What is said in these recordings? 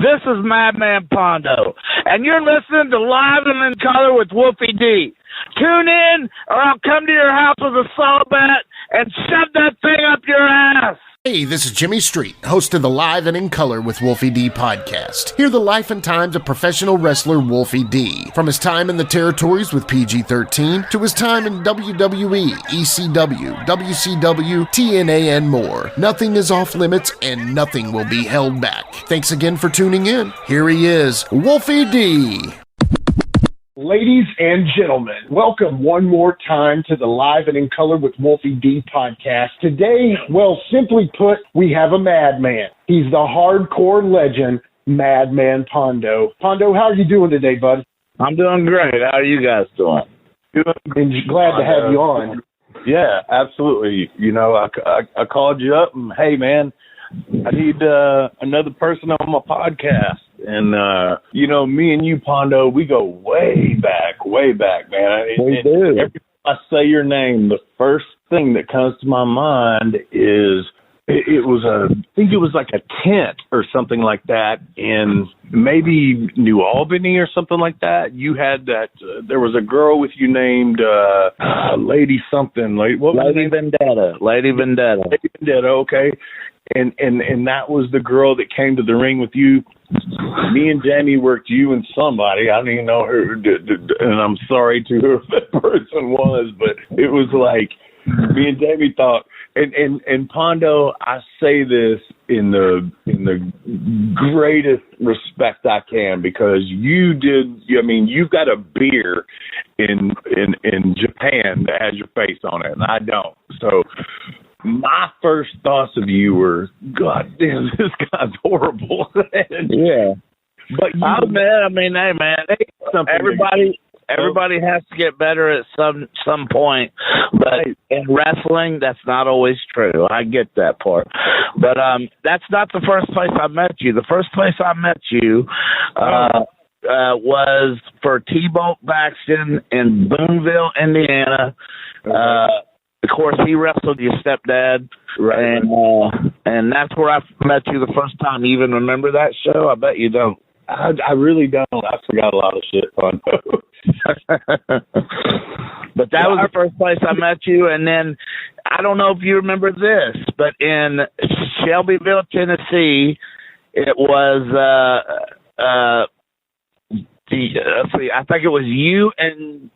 This is Man Pondo, and you're listening to Live and in Color with Wolfie D. Tune in, or I'll come to your house with a saw bat and shove that thing up your ass. Hey, this is Jimmy Street, host of the Live and in Color with Wolfie D podcast. Hear the life and times of professional wrestler Wolfie D. From his time in the territories with PG-13 to his time in WWE, ECW, WCW, TNA, and more. Nothing is off limits and nothing will be held back. Thanks again for tuning in. Here he is, Wolfie D. Ladies and gentlemen, welcome one more time to the Live and in Color with Wolfie D podcast. Today, well, simply put, we have a madman. He's the hardcore legend, Man Pondo. Pondo, how are you doing today, bud? I'm doing great. How are you guys doing? And glad to have you on. Yeah, absolutely. You know, I called you up and, hey, man, I need another person on my podcast. And, you know, me and you, Pondo, we go way back, man. We do. Every time I say your name, the first thing that comes to my mind is I think it was like a tent or something like that in maybe New Albany or something like that. You had that, there was a girl with you named Lady something. Lady Vendetta. Lady Vendetta, okay. And that was the girl that came to the ring with you. Me and Jamie worked you and somebody. I don't even know who, and I'm sorry to who that person was, but it was like me and Jamie thought. And Pondo, I say this in the greatest respect I can, because you've got a beer in Japan that has your face on it, and I don't. So my first thoughts of you were, God damn, this guy's horrible. Yeah. But hey man, everybody has to get better at some point. But in wrestling, that's not always true. I get that part. But that's not the first place I met you. The first place I met you was for T-Bolt Baxton in Boonville, Indiana. Of course, he wrestled your stepdad, right. And that's where I met you the first time. You even remember that show? I bet you don't. I really don't. I forgot a lot of shit, Pondo. But that was the first place I met you. And then, I don't know if you remember this, but in Shelbyville, Tennessee, it was, let's see, I think it was you and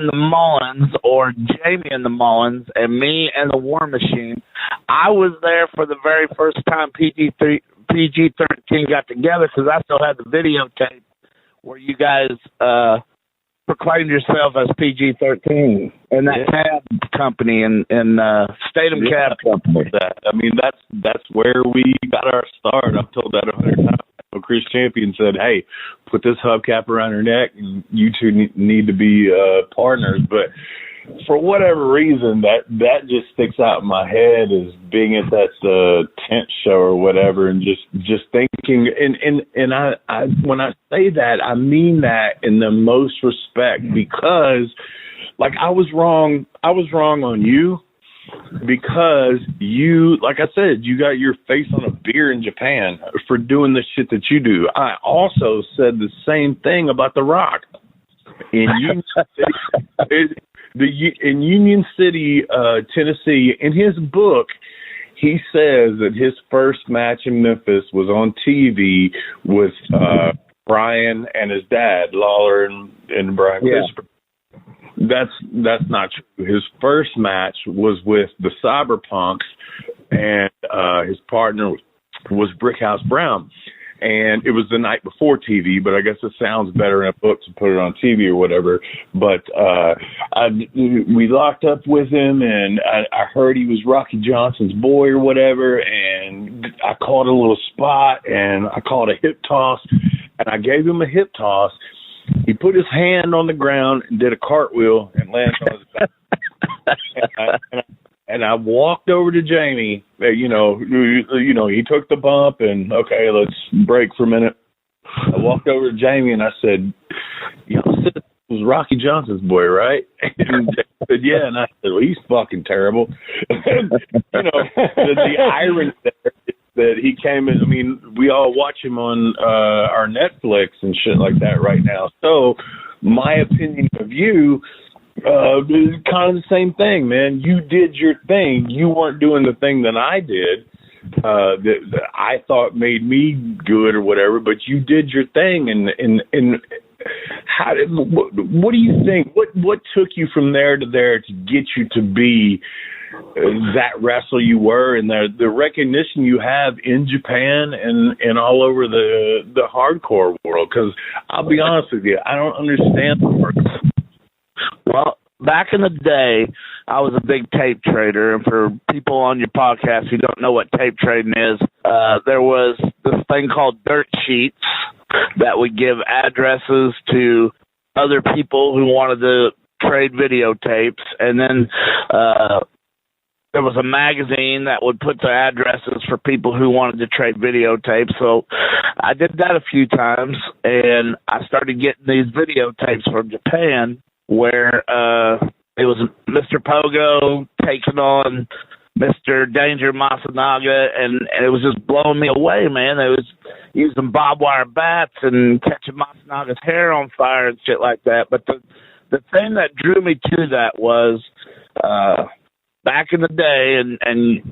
the Mullins, or Jamie and the Mullins, and me and the War Machine. I was there for the very first time PG-13 got together, because I still had the videotape where you guys proclaimed yourself as PG-13 and that cab company and Statham Cab Company. I mean, that's where we got our start. I've told that 100 times. Chris Champion said, hey, put this hubcap around her neck, and you two need to be partners. But for whatever reason, that just sticks out in my head as being at that tent show or whatever, and just thinking. And I when I say that, I mean that in the most respect, because, like, I was wrong on you. Because you, like I said, you got your face on a beer in Japan for doing the shit that you do. I also said the same thing about The Rock. In Union City, Tennessee, in his book, he says that his first match in Memphis was on TV with Brian and his dad, Lawler and Brian Christopher. That's not true. His first match was with the Cyberpunks, and his partner was Brickhouse Brown. And it was the night before TV, but I guess it sounds better in a book to put it on TV or whatever. But we locked up with him, and I heard he was Rocky Johnson's boy or whatever, and I called a little spot, and I called a hip toss, and I gave him a hip toss. He put his hand on the ground and did a cartwheel and landed on his back. and I walked over to Jamie. He took the bump, and okay, let's break for a minute. I walked over to Jamie and I said, said it was Rocky Johnson's boy, right? And Jamie said, yeah. And I said, well, he's fucking terrible. The irony there that he came in. I mean, we all watch him on our Netflix and shit like that right now. So my opinion of you is kind of the same thing, man. You did your thing. You weren't doing the thing that I did that I thought made me good or whatever, but you did your thing. And how did, what do you think? What took you from there to get you to be that wrestler you were, and the recognition you have in Japan and all over the hardcore world? Because I'll be honest with you, I don't understand the work. Well, back in the day, I was a big tape trader, and for people on your podcast who don't know what tape trading is, there was this thing called dirt sheets that would give addresses to other people who wanted to trade videotapes, and then there was a magazine that would put the addresses for people who wanted to trade videotapes. So I did that a few times, and I started getting these videotapes from Japan where it was Mr. Pogo taking on Mr. Danger Masanaga, and it was just blowing me away, man. They was using barbed wire bats and catching Masanaga's hair on fire and shit like that. But the thing that drew me to that was back in the day, and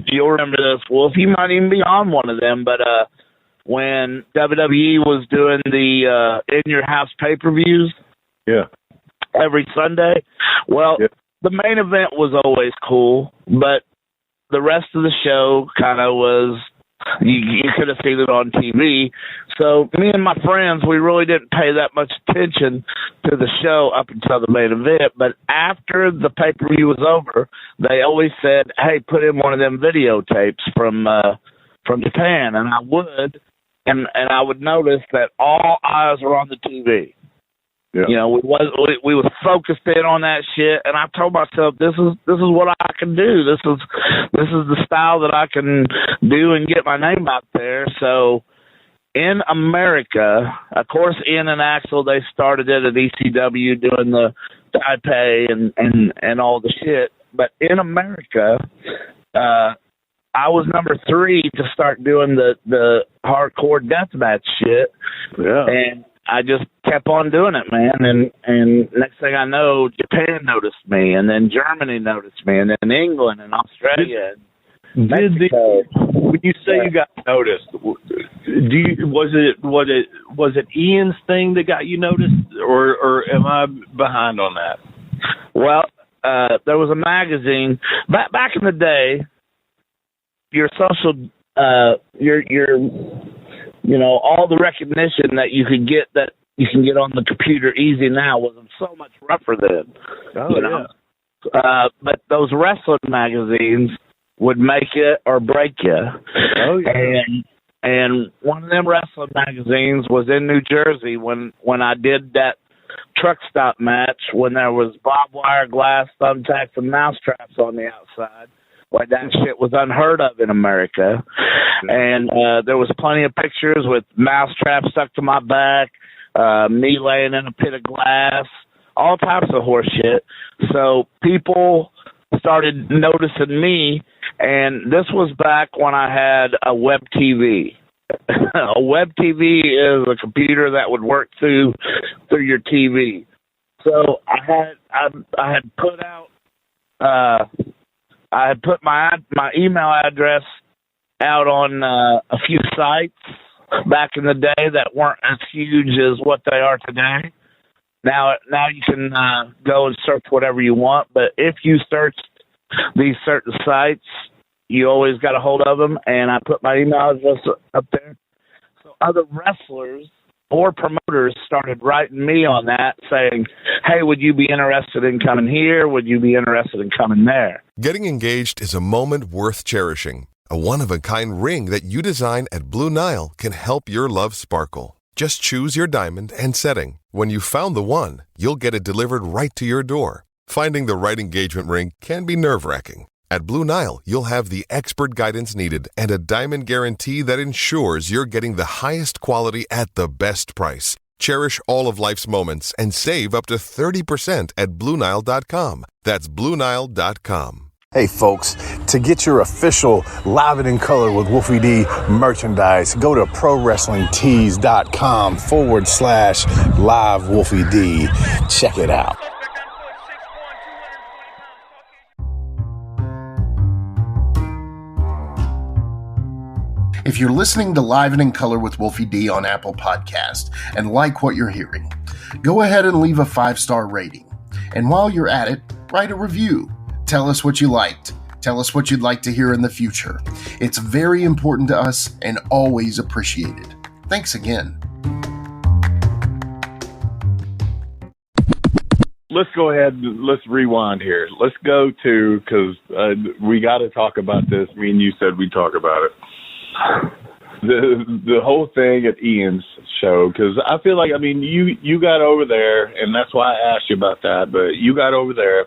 you'll remember this, Wolf, you might even be on one of them, but when WWE was doing the In Your House pay-per-views, yeah, every Sunday, well, yeah, the main event was always cool, but the rest of the show kind of was, you could have seen it on TV. So me and my friends, we really didn't pay that much attention to the show up until the main event. But after the pay-per-view was over, they always said, hey, put in one of them videotapes from Japan. And I would, and I would notice that all eyes were on the TV. Yeah. You know, we was focused in on that shit, and I told myself, this is what I can do. This is the style that I can do and get my name out there. So in America, of course, Ian and Axel, they started it at ECW doing the Taipei and all the shit. But in America, I was number 3 to start doing the hardcore deathmatch shit. Yeah. And I just kept on doing it, man. And next thing I know, Japan noticed me, and then Germany noticed me, and then England and Australia. When you say you got noticed, was it Ian's thing that got you noticed, or am I behind on that? Well, there was a magazine back in the day. Your social, you know, all the recognition that you could get, that you can get on the computer easy now, was so much rougher then. Oh, you know? Yeah. But those wrestling magazines would make it or break you. Oh, yeah. And one of them wrestling magazines was in New Jersey when I did that truck stop match, when there was barbed wire, glass, thumbtacks, and mousetraps on the outside. Like, that shit was unheard of in America. And there was plenty of pictures with mousetraps stuck to my back, me laying in a pit of glass, all types of horse shit. So people started noticing me, and this was back when I had a web TV. A web TV is a computer that would work through your TV. So I had put out I had put my email address out on a few sites back in the day that weren't as huge as what they are today. Now you can go and search whatever you want, but if you searched these certain sites, you always got a hold of them, and I put my email address up there. So other wrestlers or promoters started writing me on that, saying, hey, would you be interested in coming here? Would you be interested in coming there? Getting engaged is a moment worth cherishing. A one-of-a-kind ring that you design at Blue Nile can help your love sparkle. Just choose your diamond and setting. When you've found the one, you'll get it delivered right to your door. Finding the right engagement ring can be nerve-wracking. At Blue Nile, you'll have the expert guidance needed and a diamond guarantee that ensures you're getting the highest quality at the best price. Cherish all of life's moments and save up to 30% at BlueNile.com. That's BlueNile.com. Hey folks, to get your official Live It in Color with Wolfie D merchandise, go to prowrestlingtees.com/live Wolfie D. Check it out. If you're listening to Live and in Color with Wolfie D on Apple Podcast and like what you're hearing, go ahead and leave a 5-star rating. And while you're at it, write a review. Tell us what you liked. Tell us what you'd like to hear in the future. It's very important to us and always appreciated. Thanks again. Let's go ahead and let's rewind here. Let's go to, because we got to talk about this. Me and you said we'd talk about it. The whole thing at Ian's show, because I feel like, I mean, you got over there, and that's why I asked you about that, but you got over there.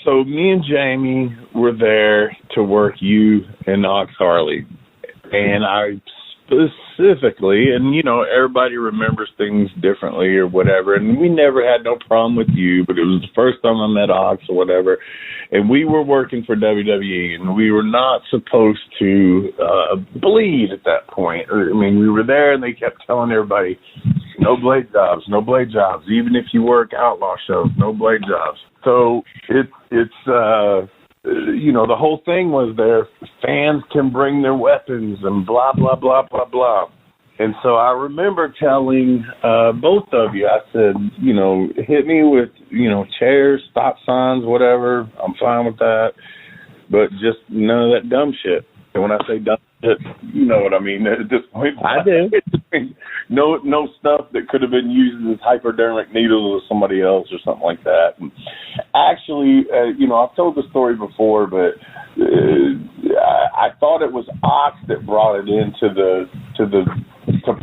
So me and Jamie were there to work you and Ox Harley, and I specifically, and you know, everybody remembers things differently or whatever, and we never had no problem with you, but it was the first time I met Ox or whatever, and we were working for WWE, and we were not supposed to bleed at that point. I mean, we were there, and they kept telling everybody, no blade jobs, no blade jobs, even if you work outlaw shows, no blade jobs. So it's you know, the whole thing was there, fans can bring their weapons and blah, blah, blah, blah, blah. And so I remember telling both of you, I said, you know, hit me with, you know, chairs, stop signs, whatever. I'm fine with that. But just none of that dumb shit. And when I say dumb shit, you know what I mean at this point. I do. No stuff that could have been used as hypodermic needles with somebody else or something like that. And actually, you know, I've told the story before, but I thought it was Ox that brought it into to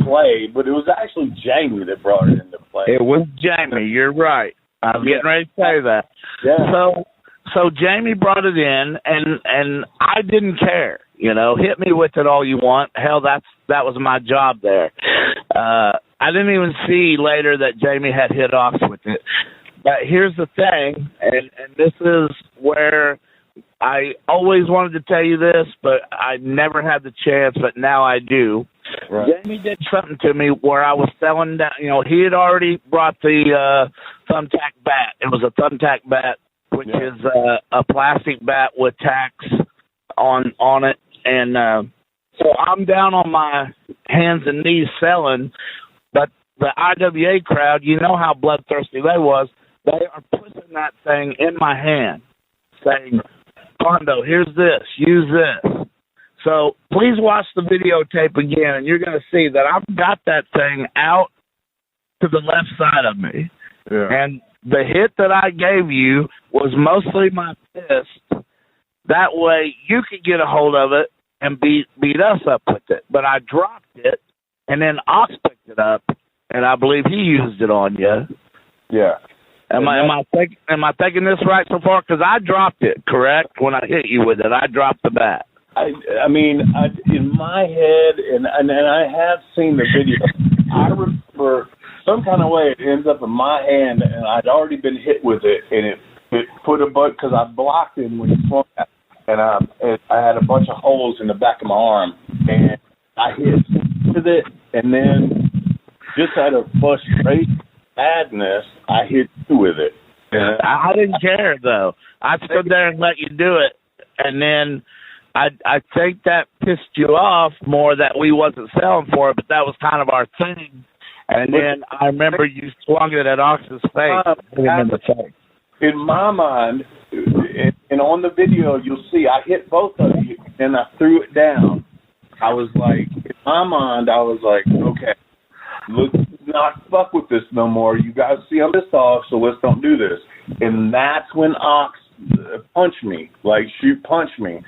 play, but it was actually Jamie that brought it into play. It was Jamie. You're right. I'm getting ready to say that. Yeah. So Jamie brought it in, and I didn't care. You know, hit me with it all you want. Hell, that was my job there. I didn't even see later that Jamie had hit Ox with it. But here's the thing, and this is where I always wanted to tell you this, but I never had the chance, but now I do. Right. Jamie did something to me where I was selling down. You know, he had already brought the thumbtack bat. It was a thumbtack bat, which is a plastic bat with tacks on it. And so I'm down on my hands and knees selling, but the IWA crowd, you know how bloodthirsty they was. They are pushing that thing in my hand, saying, Pondo, here's this, use this. So please watch the videotape again, and you're going to see that I've got that thing out to the left side of me. Yeah. And the hit that I gave you was mostly my fist. That way you could get a hold of it and beat us up with it. But I dropped it, and then Ox picked it up, and I believe he used it on you. Yeah. Am I thinking this right so far? Because I dropped it, correct? When I hit you with it, I dropped the bat. I mean, in my head, and I have seen the video, I remember some kind of way it ends up in my hand, and I'd already been hit with it, and it put a butt, because I blocked him when he swung at me, and I had a bunch of holes in the back of my arm, and I hit with it, and then just out of frustration, madness, I hit you with it. I didn't care, though. I stood there and let you do it, and then I think that pissed you off more that we wasn't selling for it, but that was kind of our thing. And then I remember you swung it at Ox's face. In my mind, and on the video, you'll see I hit both of you, and I threw it down. I was like, in my mind, I was like, okay, let's not fuck with this no more. You guys see I'm pissed off, so let's don't do this. And that's when Ox punched me, like punched me.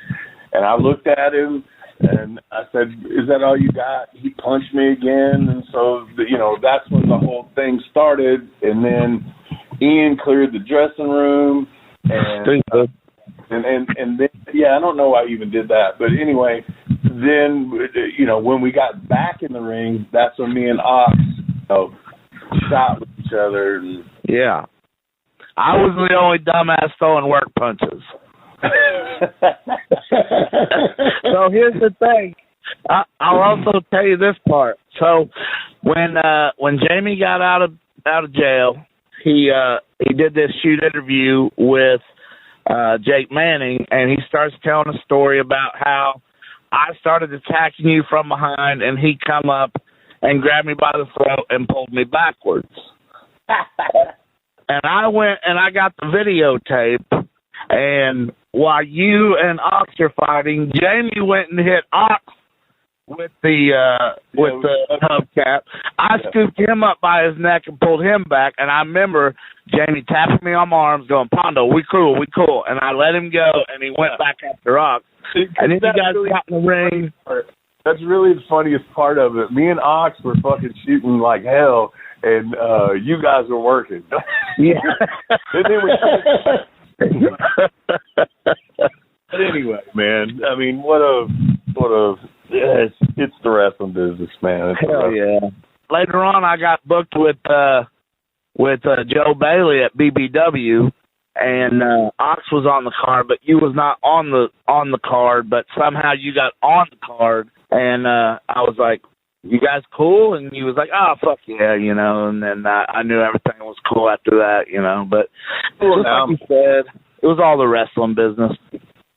And I looked at him, and I said, is that all you got? He punched me again. And so, you know, that's when the whole thing started. And then Ian cleared the dressing room. And then, yeah, I don't know why I even did that. But anyway, then, you know, when we got back in the ring, that's when me and Ox, you know, shot with each other. And, yeah. I was the only dumbass throwing work punches. So here's the thing. I'll also tell you this part. So when Jamie got out of jail, he did this shoot interview with Jake Manning, and he starts telling a story about how I started attacking you from behind, and he come up and grabbed me by the throat and pulled me backwards. And I went and I got the videotape, and while you and Ox are fighting, Jamie went and hit Ox with the hubcap. I scooped him up by his neck and pulled him back, and I remember Jamie tapping me on my arms going, Pondo, we cool. And I let him go, and he went back after Ox. And then you guys got in the ring. That's really the funniest part of it. Me and Ox were fucking shooting like hell, and you guys were working. Yeah. And then but anyway, man, I mean, it's the wrestling business, man. Hell yeah. Later on, I got booked with Joe Bailey at BBW, and Ox was on the card, but you was not on the card, but somehow you got on the card, and I was like, you guys cool? And he was like, oh, fuck yeah, you know, and then I knew everything was cool after that, you know, but like you said, it was all the wrestling business.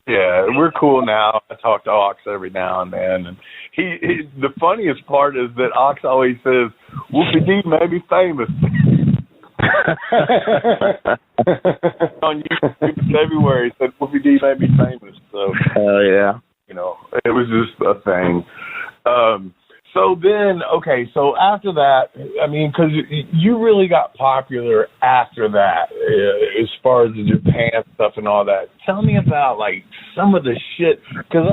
Yeah, we're cool now. I talk to Ox every now and then, and he the funniest part is that Ox always says, Wolfie D may be famous. On YouTube in February, he said Wolfie D may be famous. So, hell yeah. You know, it was just a thing. So then, okay, so after that, I mean, because you really got popular after that, as far as the Japan stuff and all that. Tell me about, like, some of the shit, because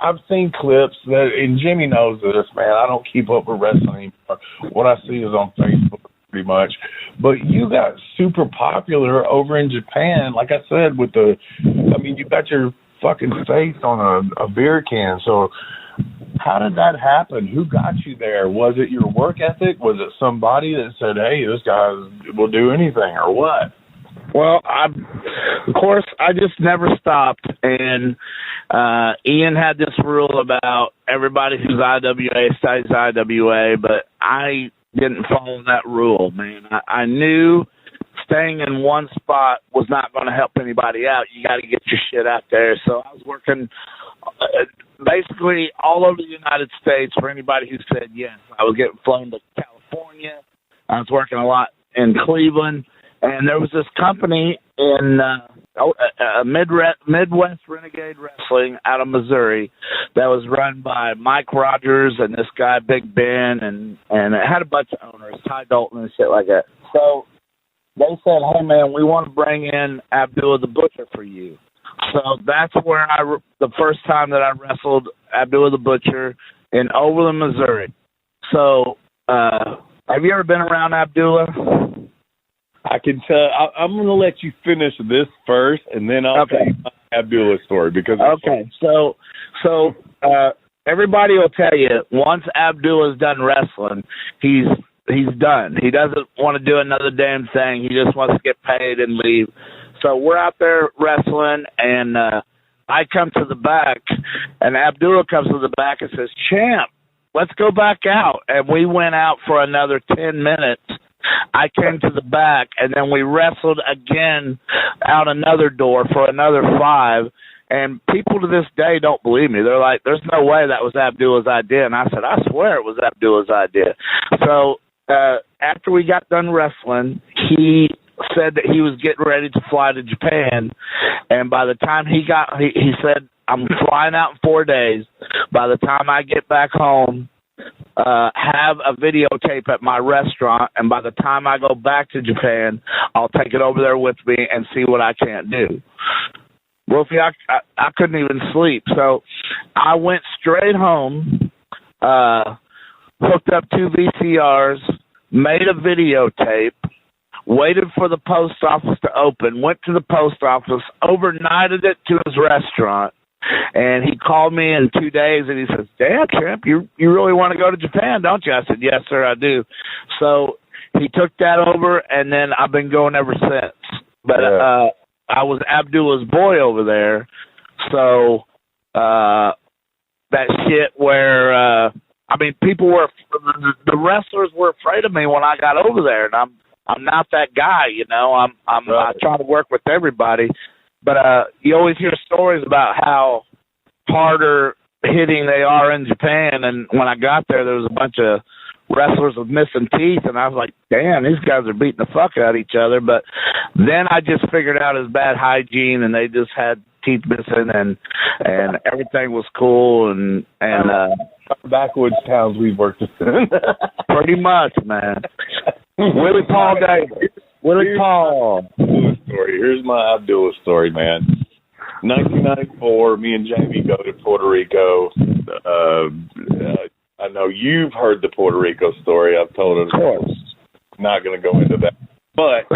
I've seen clips, that, and Jimmy knows this, man. I don't keep up with wrestling anymore. What I see is on Facebook, pretty much. But you got super popular over in Japan, like I said, with you got your fucking face on a beer can, so... How did that happen? Who got you there? Was it your work ethic? Was it somebody that said, hey, this guy will do anything, or what? Well, of course, I just never stopped. And Ian had this rule about everybody who's IWA stays IWA, but I didn't follow that rule, man. I knew staying in one spot was not going to help anybody out. You got to get your shit out there. So I was working basically all over the United States for anybody who said yes. I was getting flown to California. I was working a lot in Cleveland. And there was this company in Midwest Renegade Wrestling out of Missouri that was run by Mike Rogers and this guy, Big Ben, and it had a bunch of owners, Ty Dalton and shit like that. So they said, hey, man, we want to bring in Abdullah the Butcher for you. So that's where the first time that I wrestled Abdullah the Butcher in Overland, Missouri. So have you ever been around Abdullah? I can tell. I'm going to let you finish this first, and then I'll tell you my Abdullah story. Because so everybody will tell you once Abdullah's done wrestling, he's done. He doesn't want to do another damn thing. He just wants to get paid and leave. So we're out there wrestling, and I come to the back, and Abdullah comes to the back and says, champ, let's go back out. And we went out for another 10 minutes. I came to the back, and then we wrestled again out another door for another 5. And people to this day don't believe me. They're like, there's no way that was Abdullah's idea. And I said, I swear it was Abdullah's idea. So after we got done wrestling, he said that he was getting ready to fly to Japan, and by the time he said, I'm flying out in 4 days. By the time I get back home, have a videotape at my restaurant, and by the time I go back to Japan, I'll take it over there with me and see what I can't do. Wolfie, I couldn't even sleep, so I went straight home, hooked up 2 VCRs, made a videotape, waited for the post office to open, went to the post office, overnighted it to his restaurant, and he called me in 2 days, and he says, damn, champ, you really want to go to Japan, don't you? I said, yes, sir, I do. So he took that over, and then I've been going ever since. But I was Abdullah's boy over there, so that shit where people were, the wrestlers were afraid of me when I got over there, and I'm not that guy, you know. I try to work with everybody, but you always hear stories about how harder hitting they are in Japan, and when I got there was a bunch of wrestlers with missing teeth, and I was like, damn, these guys are beating the fuck out of each other. But then I just figured out his bad hygiene, and they just had teeth missing, and everything was cool, and backwoods towns we've worked in. Pretty much, man. Willie Paul Davis. Willie Paul. Here's my Abdullah story, man. 1994, me and Jamie go to Puerto Rico. I know you've heard the Puerto Rico story. I've told it. Of course. Not going to go into that. But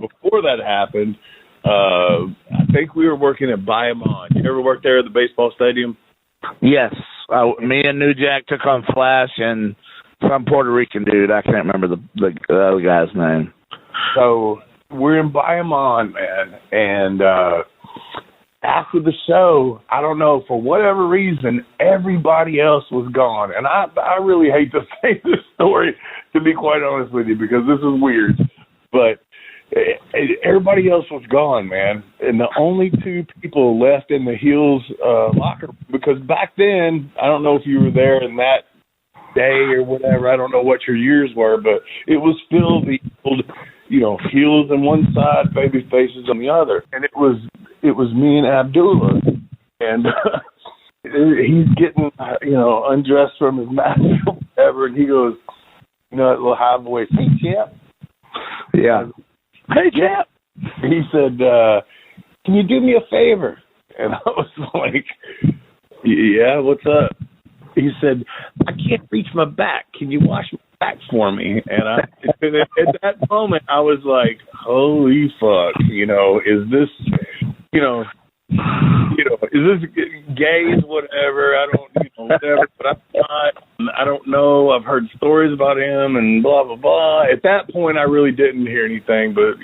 before that happened, I think we were working at Bayamon. You ever worked there at the baseball stadium? Yes. Me and New Jack took on Flash and some Puerto Rican dude. I can't remember the other guy's name. So we're in Bayamon, man, and after the show, I don't know, for whatever reason, everybody else was gone. And I really hate to say this story, to be quite honest with you, because this is weird. But everybody else was gone, man. And the only two people left in the Heels locker room, because back then, I don't know if you were there in that day or whatever, I don't know what your years were, but it was still the old, Heels on one side, baby faces on the other. And it was me and Abdullah, and he's getting, undressed from his mask or whatever, and he goes, that little high voice, hey, champ. Yeah. Hey, champ. He said, can you do me a favor? And I was like, yeah, what's up? He said, I can't reach my back. Can you wash my back for me? And at that moment, I was like, holy fuck, is this, is this gay? Whatever. I don't, whatever. But I don't know. I've heard stories about him and blah blah blah. At that point, I really didn't hear anything. But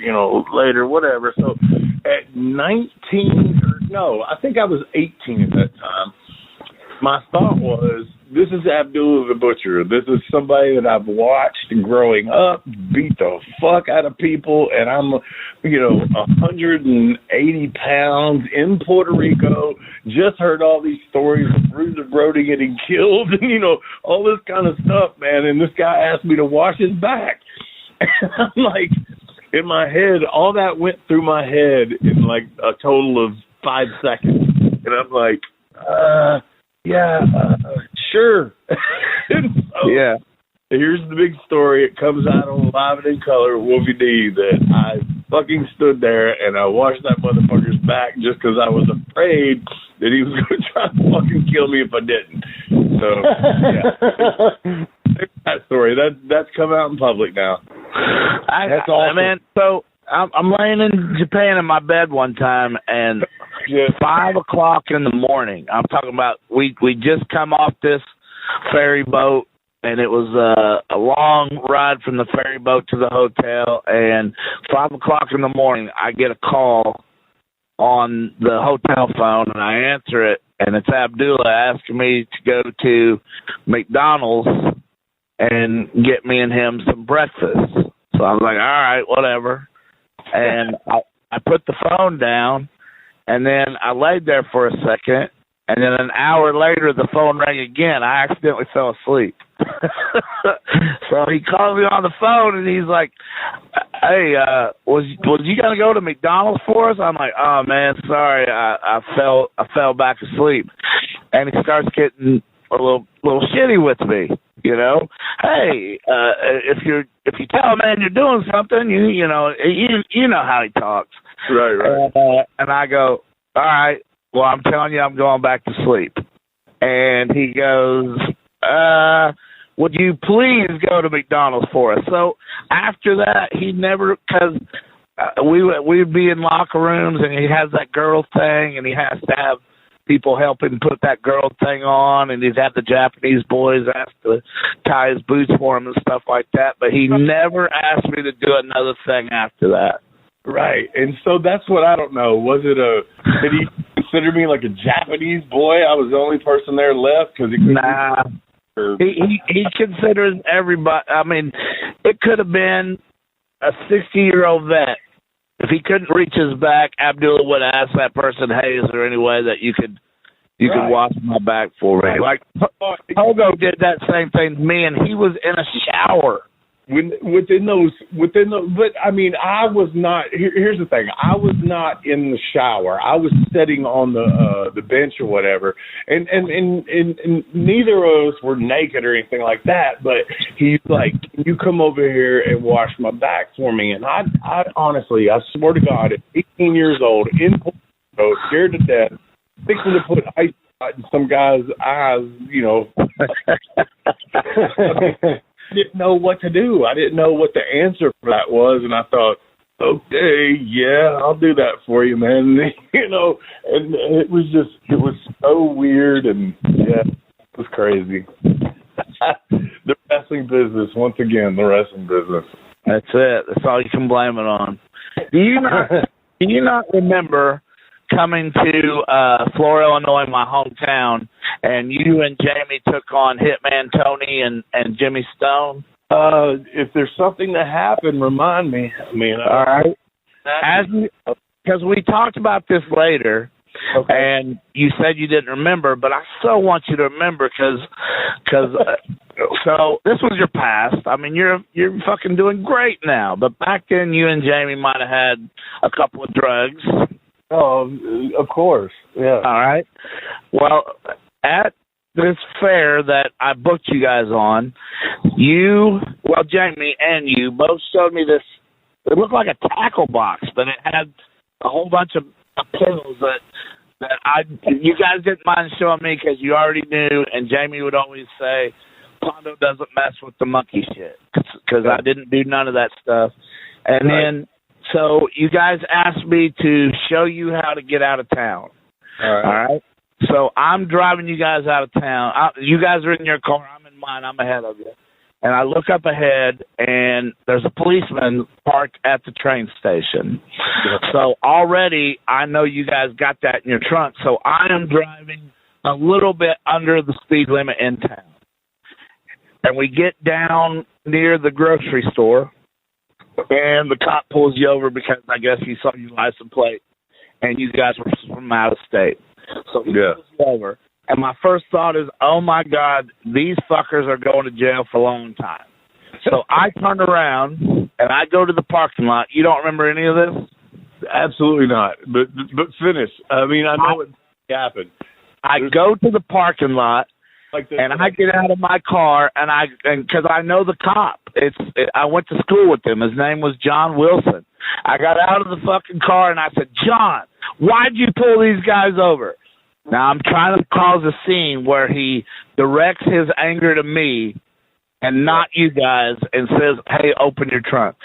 later, whatever. So at 19, I think I was 18 at that time. My thought was, this is Abdullah the Butcher. This is somebody that I've watched growing up, beat the fuck out of people, and I'm, 180 pounds in Puerto Rico, just heard all these stories of Bruiser Brody getting killed, and, all this kind of stuff, man, and this guy asked me to wash his back. And I'm like, in my head, all that went through my head in like a total of 5 seconds. And I'm like, sure. So, yeah. Here's the big story. It comes out on Live and in Color with Wolfie D that I fucking stood there and I washed that motherfucker's back just because I was afraid that he was going to try to fucking kill me if I didn't. So, yeah. That story. That's come out in public now. That's awesome. Man, so I'm laying in Japan in my bed one time, and 5 o'clock in the morning. I'm talking about we just come off this ferry boat, and it was a long ride from the ferry boat to the hotel. And 5 o'clock in the morning, I get a call on the hotel phone, and I answer it, and it's Abdullah asking me to go to McDonald's and get me and him some breakfast. So I was like, all right, whatever. And I put the phone down, and then I laid there for a second, and then an hour later the phone rang again. I accidentally fell asleep. So he called me on the phone, and he's like, hey, was you going to go to McDonald's for us? I'm like, oh, man, sorry, I fell back asleep. And he starts getting a little shitty with me. Hey, if you tell a man you're doing something, you know how he talks. Right. And I go, all right, well, I'm telling you, I'm going back to sleep. And he goes, would you please go to McDonald's for us? So after that, he never, because we'd be in locker rooms, and he has that girl thing, and he has to have people help him put that girl thing on, and he'd have the Japanese boys ask to tie his boots for him and stuff like that. But he never asked me to do another thing after that. Right. And so that's what I don't know. Was it did he consider me like a Japanese boy? I was the only person there left because he couldn't. He considers everybody. I mean, it could have been a 60-year-old vet. If he couldn't reach his back, Abdullah would ask that person, "Hey, is there any way that you could wash my back for me?" Like Pogo did that same thing to me, and he was in a shower. Within those, but I mean, I was not. Here's the thing: I was not in the shower. I was sitting on the bench or whatever, and neither of us were naked or anything like that. But he's like, "Can you come over here and wash my back for me?" And I honestly, I swear to God, at 18 years old, in Pondo, scared to death, thinking to put ice in some guy's eyes, you know. I didn't know what to do. I didn't know what the answer for that was, and I thought, okay, yeah, I'll do that for you, man. You know, and it was so weird, and yeah, it was crazy. The wrestling business, once again, the wrestling business. That's it. That's all you can blame it on. Do you not remember coming to Florida, Illinois, my hometown, and you and Jamie took on Hitman Tony and Jimmy Stone? If there's something that happened, remind me. I mean, all right. Because we talked about this later, okay, and you said you didn't remember, but I so want you to remember because so this was your past. I mean, you're fucking doing great now, but back then you and Jamie might have had a couple of drugs. Oh, of course, yeah. All right. Well, at this fair that I booked you guys on, Jamie and you both showed me this. It looked like a tackle box, but it had a whole bunch of pills that you guys didn't mind showing me because you already knew, and Jamie would always say, Pondo doesn't mess with the monkey shit because I didn't do none of that stuff. And then, so you guys asked me to show you how to get out of town. All right? So I'm driving you guys out of town. You guys are in your car. I'm in mine. I'm ahead of you. And I look up ahead, and there's a policeman parked at the train station. So already I know you guys got that in your trunk. So I am driving a little bit under the speed limit in town. And we get down near the grocery store, and the cop pulls you over because I guess he saw your license plate, and you guys were from out of state. So he pulls you over. And my first thought is, oh, my God, these fuckers are going to jail for a long time. So I turn around, and I go to the parking lot. You don't remember any of this? Absolutely not. But finish. I mean, I know what happened. I go to the parking lot, and I get out of my car, and because I know the cop. I went to school with him. His name was John Wilson. I got out of the fucking car, and I said, John, why'd you pull these guys over? Now, I'm trying to cause a scene where he directs his anger to me and not you guys and says, hey, open your trunk.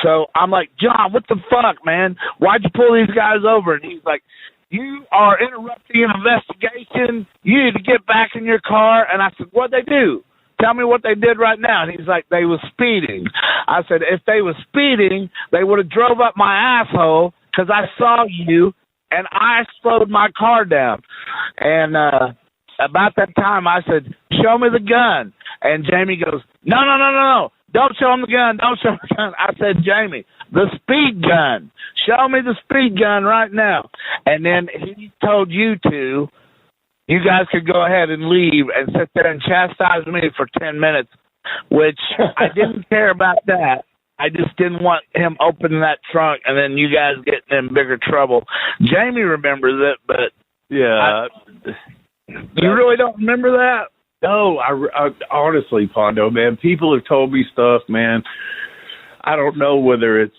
So I'm like, John, what the fuck, man? Why'd you pull these guys over? And he's like, you are interrupting an investigation. You need to get back in your car. And I said, what'd they do? Tell me what they did right now. And he's like, they was speeding. I said, if they was speeding, they would have drove up my asshole because I saw you. And I slowed my car down. And about that time, I said, show me the gun. And Jamie goes, no. Don't show him the gun. Don't show him the gun. I said, Jamie, the speed gun. Show me the speed gun right now. And then he told you guys could go ahead and leave and sit there and chastise me for 10 minutes, which I didn't care about that. I just didn't want him opening that trunk and then you guys getting in bigger trouble. Jamie remembers it, but yeah, you really don't remember that? No, I honestly, Pondo, man, people have told me stuff, man. I don't know whether it's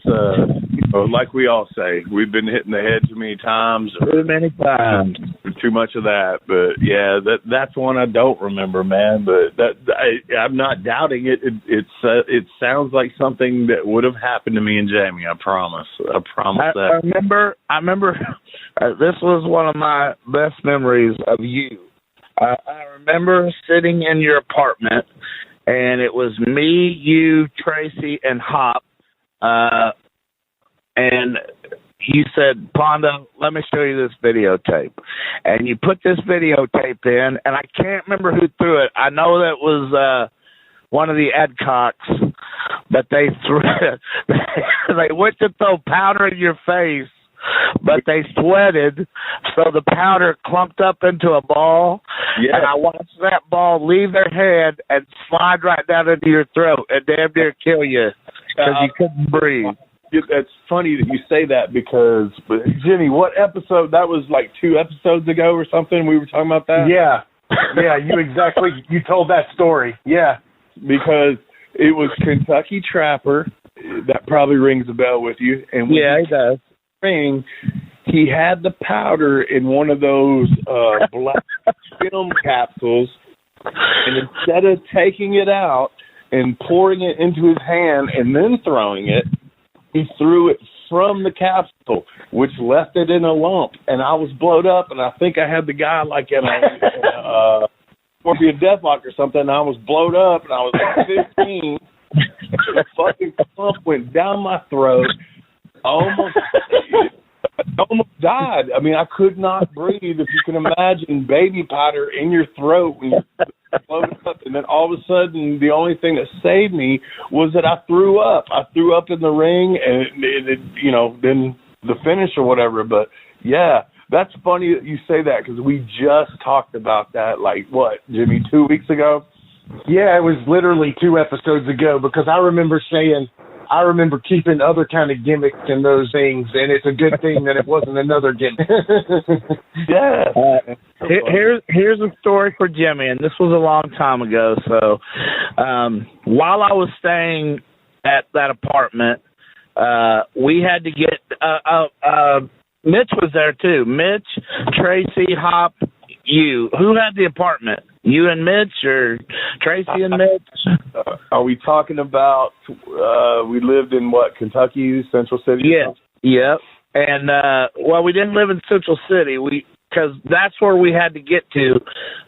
like we all say, we've been hitting the head too many times. Too much of that, but yeah, that's one I don't remember, man. But I'm not doubting it. It sounds like something that would have happened to me and Jamie. I promise that. I remember. This was one of my best memories of you. I remember sitting in your apartment, and it was me, you, Tracy, and Hop. And you said, Pondo, let me show you this videotape. And you put this videotape in, and I can't remember who threw it. I know that was one of the Edcocks, but they threw they went to throw powder in your face, but they sweated, so the powder clumped up into a ball. Yeah. And I watched that ball leave their head and slide right down into your throat and damn near kill you because you couldn't breathe. It's funny that you say that because, Jimmy, what episode? That was like 2 episodes ago or something. We were talking about that. Yeah, you told that story. Yeah, because it was Kentucky Trapper. That probably rings a bell with you. And yeah, it does. He had the powder in one of those black film capsules, and instead of taking it out and pouring it into his hand and then throwing it, he threw it from the capsule, which left it in a lump. And I was blowed up, and I think I had the guy like in a Scorpion Deathlock or something, and I was blowed up, and I was like 15. The fucking clump went down my throat. I almost died. I mean, I could not breathe. If you can imagine baby powder in your throat when you float up, and then all of a sudden, the only thing that saved me was that I threw up. I threw up in the ring, and then the finish or whatever. But yeah, that's funny that you say that because we just talked about that. Like what, Jimmy, 2 weeks ago? Yeah, it was literally 2 episodes ago because I remember keeping other kind of gimmicks in those things, and it's a good thing that it wasn't another gimmick. Yeah. Here's a story for Jimmy, and this was a long time ago. So while I was staying at that apartment, we had to get Mitch was there too. Mitch, Tracy, Hop, you. Who had the apartment? You and Mitch, or Tracy and Mitch? Are we talking about we lived in what, Kentucky, Central City? Yeah. Yep. And we didn't live in Central City. Because that's where we had to get to,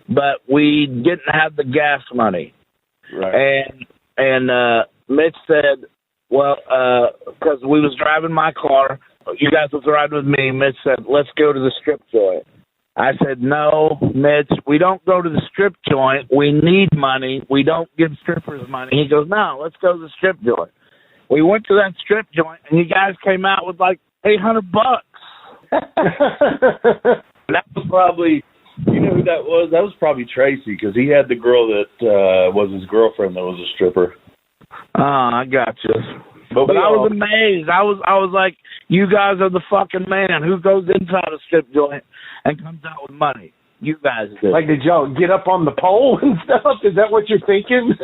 but we didn't have the gas money. Right. And Mitch said, well, because we was driving my car, you guys was riding with me. Mitch said, let's go to the strip joint. I said, no, Mitch, we don't go to the strip joint. We need money. We don't give strippers money. He goes, no, let's go to the strip joint. We went to that strip joint, and you guys came out with like $800. That was probably, you know who that was? That was probably Tracy, because he had the girl that was his girlfriend that was a stripper. I got you. But I was amazed. I was like, you guys are the fucking man. Who goes inside a strip joint and comes out with money? You guys do. Like, did y'all get up on the pole and stuff? Is that what you're thinking?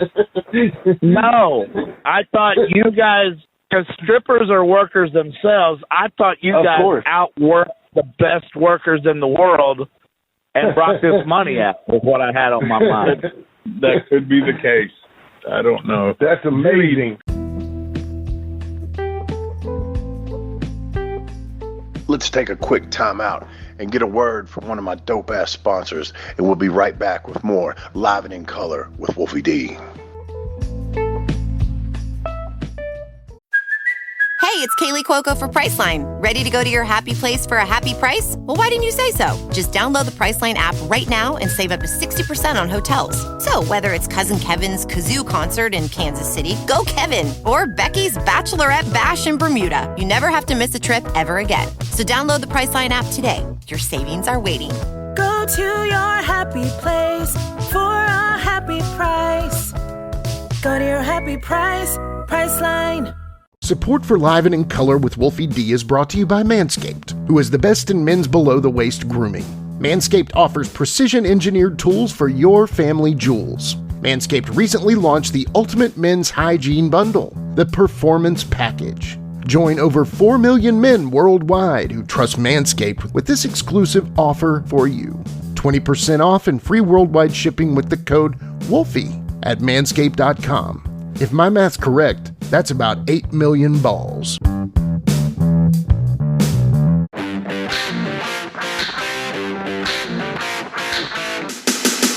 No. I thought you guys, because strippers are workers themselves, I thought you guys outworked the best workers in the world and brought this money out with what I had on my mind. That could be the case. I don't know. That's amazing. Let's take a quick time out and get a word from one of my dope-ass sponsors, and we'll be right back with more Live and in Color with Wolfie D. Hey, it's Kaylee Cuoco for Priceline. Ready to go to your happy place for a happy price? Well, why didn't you say so? Just download the Priceline app right now and save up to 60% on hotels. So whether it's Cousin Kevin's Kazoo Concert in Kansas City, go Kevin, or Becky's Bachelorette Bash in Bermuda, you never have to miss a trip ever again. So download the Priceline app today. Your savings are waiting. Go to your happy place for a happy price. Go to your happy price, Priceline. Support for Live and in Color with Wolfie D is brought to you by Manscaped, who is the best in men's below-the-waist grooming. Manscaped offers precision-engineered tools for your family jewels. Manscaped recently launched the Ultimate Men's Hygiene Bundle, the Performance Package. Join over 4 million men worldwide who trust Manscaped with this exclusive offer for you. 20% off and free worldwide shipping with the code WOLFIE at manscaped.com. If my math's correct, that's about 8 million balls.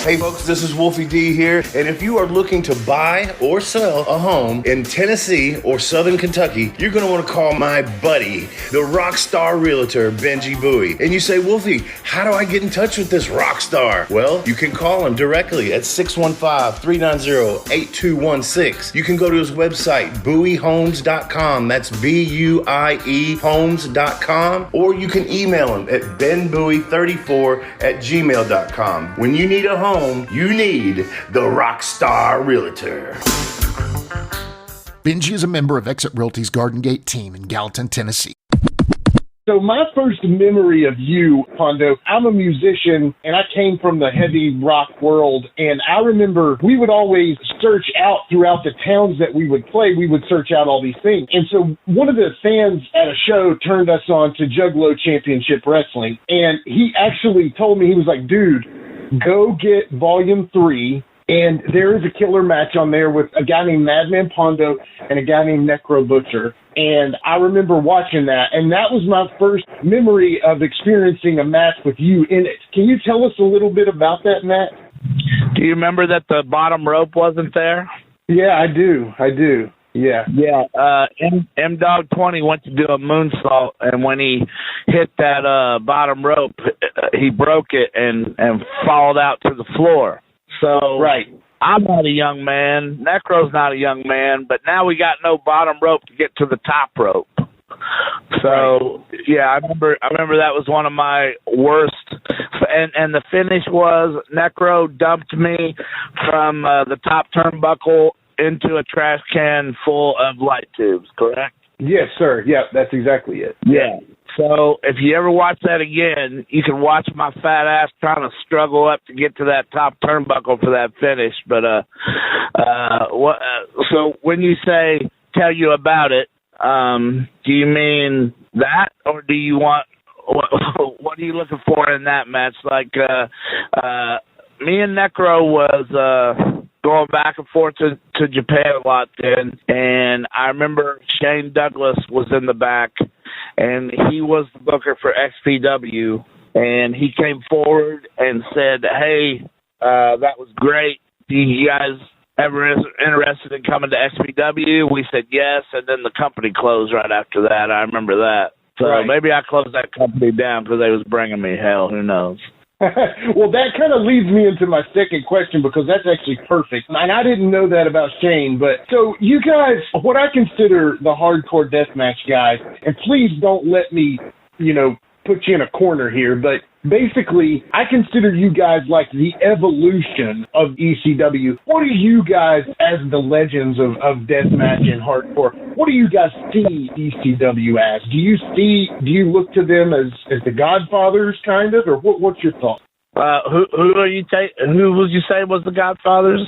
Hey folks, this is Wolfie D here, and if you are looking to buy or sell a home in Tennessee or Southern Kentucky, you're going to want to call my buddy, the rock star realtor, Benji Bowie. And you say, Wolfie, how do I get in touch with this rock star? Well, you can call him directly at 615-390-8216. You can go to his website, bowiehomes.com. That's B-U-I-E homes.com. Or you can email him at benbowie34@gmail.com. When you need a home, you need the Rockstar Realtor. Benji is a member of Exit Realty's Garden Gate team in Gallatin, Tennessee. So my first memory of you, Pondo, I'm a musician and I came from the heavy rock world, and I remember we would always search out throughout the towns that we would play, we would search out all these things. And so one of the fans at a show turned us on to Juggalo Championship Wrestling, and he actually told me, he was like, dude, go get Volume 3, and there is a killer match on there with a guy named Man Pondo and a guy named Necro Butcher. And I remember watching that, and that was my first memory of experiencing a match with you in it. Can you tell us a little bit about that match? Do you remember that the bottom rope wasn't there? Yeah, I do. Yeah. Yeah. M-Dog 20 went to do a moonsault, and when he hit that bottom rope, he broke it and followed out to the floor. So right. I'm not a young man. Necro's not a young man, but now we got no bottom rope to get to the top rope. So yeah, I remember that was one of my worst. And the finish was Necro dumped me from the top turnbuckle into a trash can full of light tubes. Correct? Yes, sir. Yeah, that's exactly it. Yeah. So if you ever watch that again, you can watch my fat ass trying to struggle up to get to that top turnbuckle for that finish. But so when you say tell you about it, do you mean that, or do you want what are you looking for in that match? Like me and Necro was going back and forth to Japan a lot then, and I remember Shane Douglas was in the back, and he was the booker for XPW, and he came forward and said, hey, that was great. Do you guys ever interested in coming to XPW? We said yes, and then the company closed right after that. I remember that. So maybe I closed that company down because they was bringing me hell. Who knows? Well, that kind of leads me into my second question, because that's actually perfect. And I didn't know that about Shane, but so you guys, what I consider the hardcore deathmatch guys, and please don't let me, put you in a corner here, but basically, I consider you guys like the evolution of ECW. What do you guys, as the legends of deathmatch and hardcore, what do you guys see ECW as? Do you look to them as the Godfathers, kind of, or what's your thought? Who would you say was the Godfathers?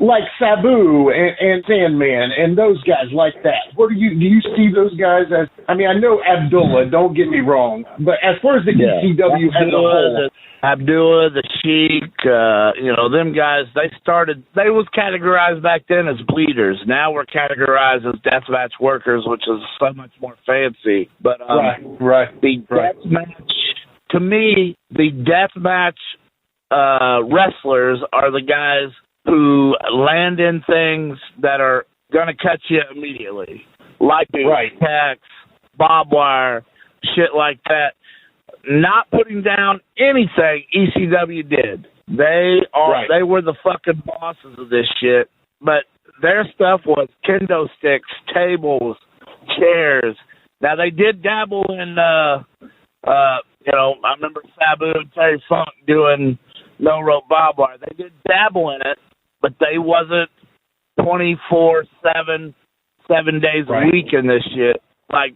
Like Sabu and Sandman and those guys like that. What do you see those guys as? I mean, I know Abdullah, don't get me wrong, but as far as the ECW as a whole. Abdullah, the Sheik, them guys, they was categorized back then as bleeders. Now we're categorized as deathmatch workers, which is so much more fancy. But deathmatch, to me, the deathmatch wrestlers are the guys who land in things that are going to cut you immediately, like tacks, barbed wire, shit like that. Not putting down anything ECW did. They were the fucking bosses of this shit, but their stuff was kendo sticks, tables, chairs. Now they did dabble in, I remember Sabu and Terry Funk doing no rope barbed wire. They did dabble in it, but they wasn't 24/7, 7 days a week in this shit like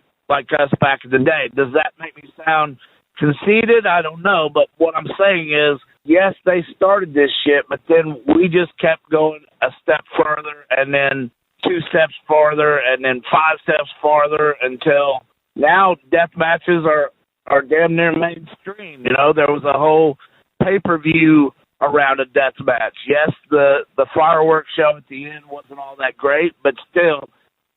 us back in the day. Does that make me sound conceited? I don't know, but what I'm saying is, yes, they started this shit, but then we just kept going a step further, and then 2 steps farther, and then 5 steps farther, until now death matches are damn near mainstream. There was a whole pay-per-view around a death match. Yes, the fireworks show at the end wasn't all that great, but still,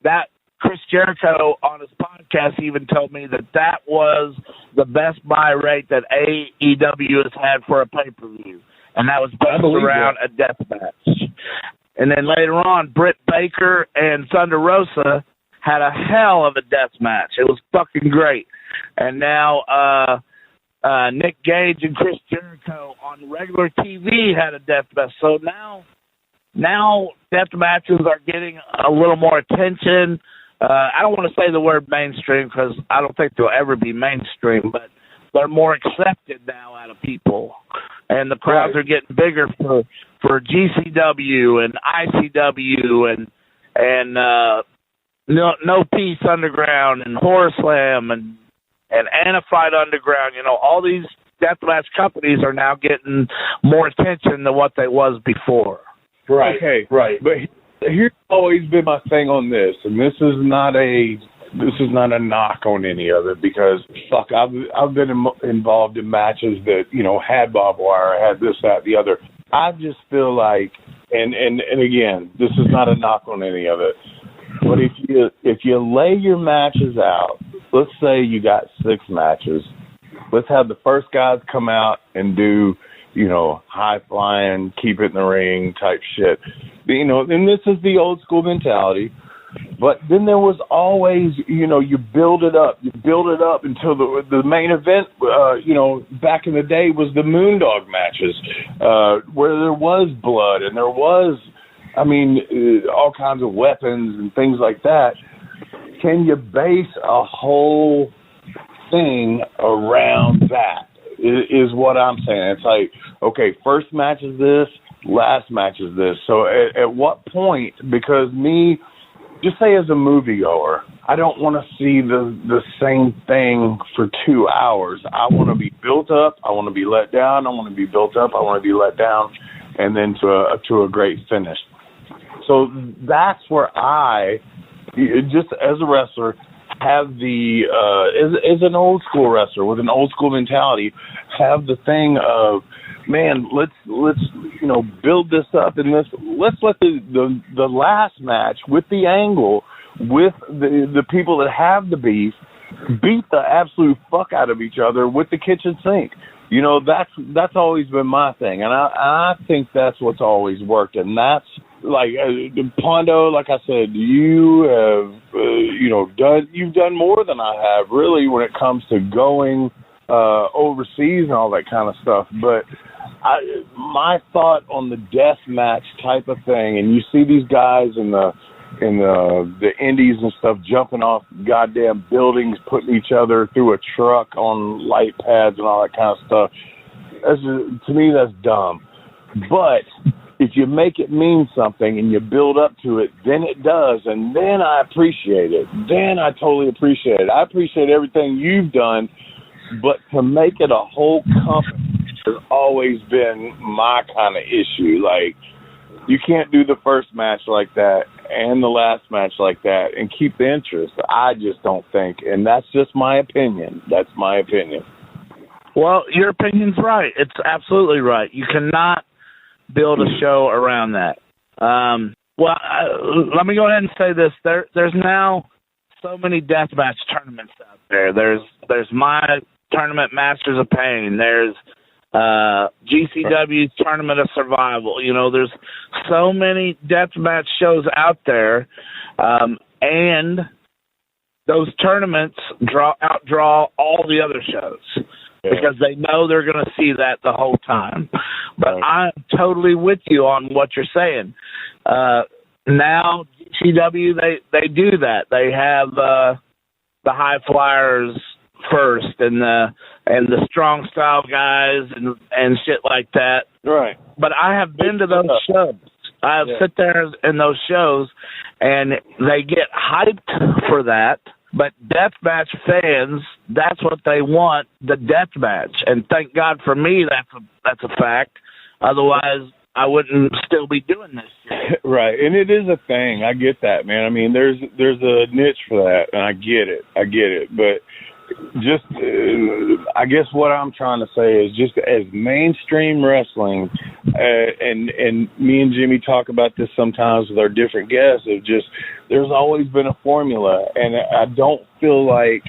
that Chris Jericho on his podcast even told me that was the best buy rate that AEW has had for a pay-per-view. and that was based around a death match. And then later on, Britt Baker and Thunder Rosa had a hell of a death match. It was fucking great. And now Nick Gage and Chris Jericho on regular TV had a death match. So now death matches are getting a little more attention. I don't want to say the word mainstream because I don't think they'll ever be mainstream, but they're more accepted now out of people. And the crowds are getting bigger for GCW and ICW and No Peace Underground and Horror Slam and Anafight Underground. You know, all these deathmatch companies are now getting more attention than what they was before. Right. Okay. Right. But here's always been my thing on this, and this is not a knock on any of it because fuck, I've been involved in matches that, you know, had barbed wire, had this, that, the other. I just feel like, and again, this is not a knock on any of it, but if you lay your matches out, let's say you got 6 matches, let's have the first guys come out and do, you know, high flying, keep it in the ring type shit. You know, and this is the old school mentality. But then there was always, you know, you build it up until the main event, you know, back in the day was the Moondog matches, where there was blood and there was, I mean, all kinds of weapons and things like that. Can you base a whole thing around that is what I'm saying. It's like, okay, first match is this, last match is this. So at what point, because me, just say as a moviegoer, I don't want to see the same thing for 2 hours. I want to be built up. I want to be let down. I want to be built up. I want to be let down, and then to a great finish. So that's where I, just as a wrestler, have the as an old school wrestler with an old school mentality, have the thing of, man, let's you know, build this up, and let's let the last match with the angle, with the people that have the beef, beat the absolute fuck out of each other with the kitchen sink. You know, that's always been my thing, and I think that's what's always worked, and that's like Pondo. Like I said, you have you've done more than I have really when it comes to going overseas and all that kind of stuff, but. My thought on the death match type of thing, and you see these guys in the indies and stuff jumping off goddamn buildings, putting each other through a truck on light pads and all that kind of stuff. To me, that's dumb. But if you make it mean something and you build up to it, then it does, and then I appreciate it. Then I totally appreciate it. I appreciate everything you've done, but to make it a whole company has always been my kind of issue. Like, you can't do the first match like that and the last match like that and keep the interest. I just don't think, and that's just my opinion. That's my opinion. Well, your opinion's right. It's absolutely right. You cannot build a show around that. Let me go ahead and say this. There's now so many deathmatch tournaments out there. There's my tournament, Masters of Pain. There's GCW's Tournament of Survival. You know, there's so many deathmatch shows out there, and those tournaments outdraw all the other shows because they know they're going to see that the whole time. But I'm totally with you on what you're saying. Now GCW, they do that. They have the high flyers first and the strong style guys and shit like that. Right. But I have been to those shows. I have sit there in those shows, and they get hyped for that. But deathmatch fans, that's what they want, the deathmatch. And thank God for me, that's a fact. Otherwise, I wouldn't still be doing this shit. Right, and it is a thing. I get that, man. I mean, there's a niche for that, and I get it. But just, I guess what I'm trying to say is just as mainstream wrestling, and me and Jimmy talk about this sometimes with our different guests, of just, there's always been a formula, and I don't feel like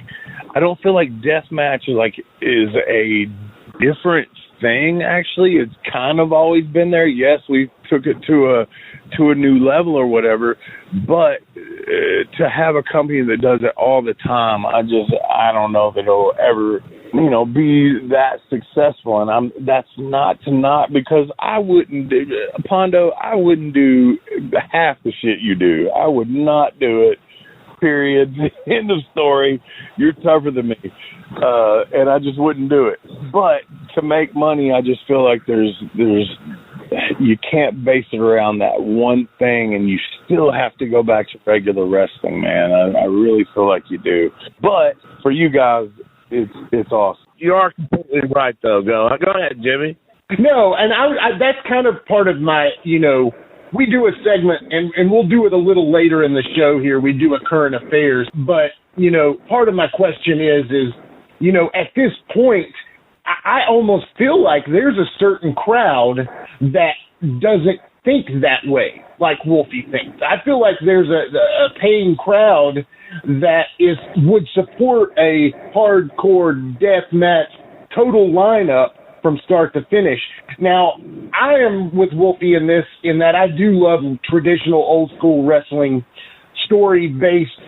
deathmatch is a different thing. Actually, it's kind of always been there. Yes, we took it to a new level or whatever, but to have a company that does it all the time, I don't know if it'll ever, be that successful. And that's not because I wouldn't do Pondo. I wouldn't do half the shit you do. I would not do it. Period. End of story. You're tougher than me, and I just wouldn't do it. But to make money, I just feel like there's you can't base it around that one thing, and you still have to go back to regular wrestling, man. I really feel like you do. But for you guys, it's awesome. You are completely right, though. Go ahead, Jimmy. No, and I that's kind of part of my, we do a segment, and we'll do it a little later in the show here. We do a current affairs. But, part of my question is, at this point, I almost feel like there's a certain crowd that doesn't think that way, like Wolfie thinks. I feel like there's a paying crowd that would support a hardcore deathmatch total lineup from start to finish. Now, I am with Wolfie in that I do love traditional old school wrestling, story-based,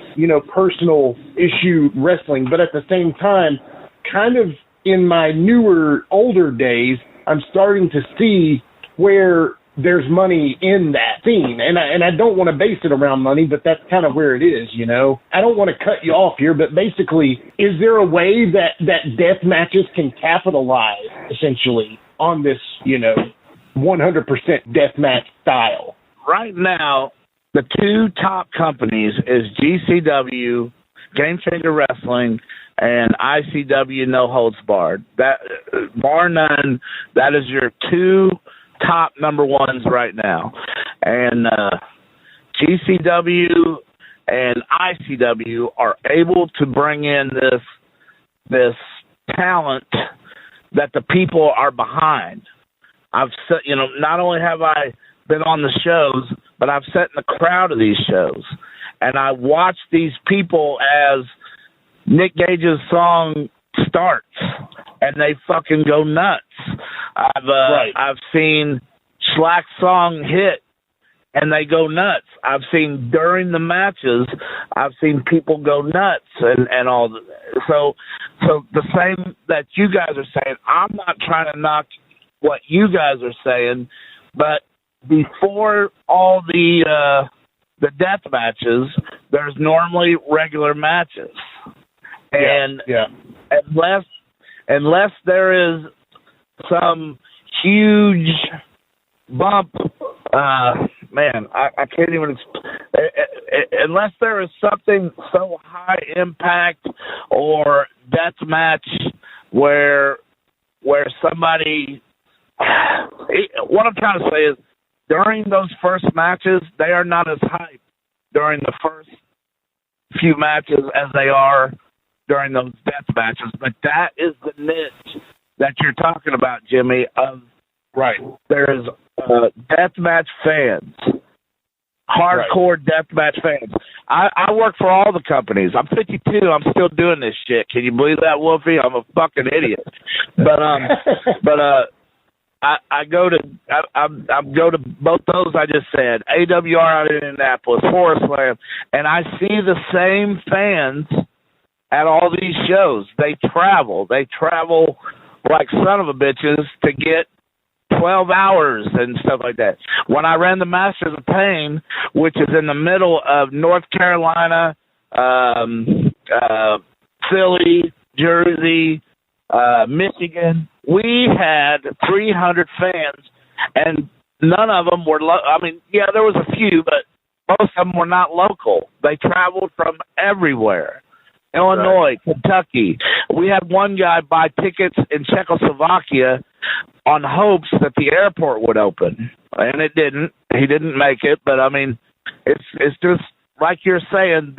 personal issue wrestling, but at the same time, kind of in my older days, I'm starting to see where there's money in that scene. And I don't want to base it around money, but that's kind of where it is, I don't want to cut you off here, but basically, is there a way that death matches can capitalize, essentially, on this, 100% death match style? Right now, the two top companies is GCW, Game Changer Wrestling, and ICW, No Holds Barred. That, bar none, that is your two top number ones right now. And GCW and ICW are able to bring in this talent that the people are behind. I've said, not only have I been on the shows, but I've sat in the crowd of these shows, and I watch these people as Nick Gage's song starts, and they fucking go nuts. I've seen Slack's song hit, and they go nuts. I've seen during the matches, I've seen people go nuts and all. So the same that you guys are saying, I'm not trying to knock what you guys are saying, but before all the death matches, there's normally regular matches. And unless there is some huge bump, man, I can't even unless there is something so high impact or death match where somebody, what I'm trying to say is during those first matches, they are not as hyped during the first few matches as they are during those death matches, but that is the niche that you're talking about, Jimmy. There's deathmatch fans, hardcore deathmatch fans. I work for all the companies. I'm 52. I'm still doing this shit. Can you believe that, Wolfie? I'm a fucking idiot. But I go to both those I just said, AWR out in Indianapolis, Forest Slam, and I see the same fans at all these shows. They travel like son of a bitches to get 12 hours and stuff like that. When I ran the Masters of Pain, which is in the middle of North Carolina, Philly, Jersey, Michigan, we had 300 fans, and none of them were there was a few, but most of them were not local. They traveled from everywhere. Illinois, Kentucky. We had one guy buy tickets in Czechoslovakia on hopes that the airport would open, and it didn't. He didn't make it, but it's just like you're saying.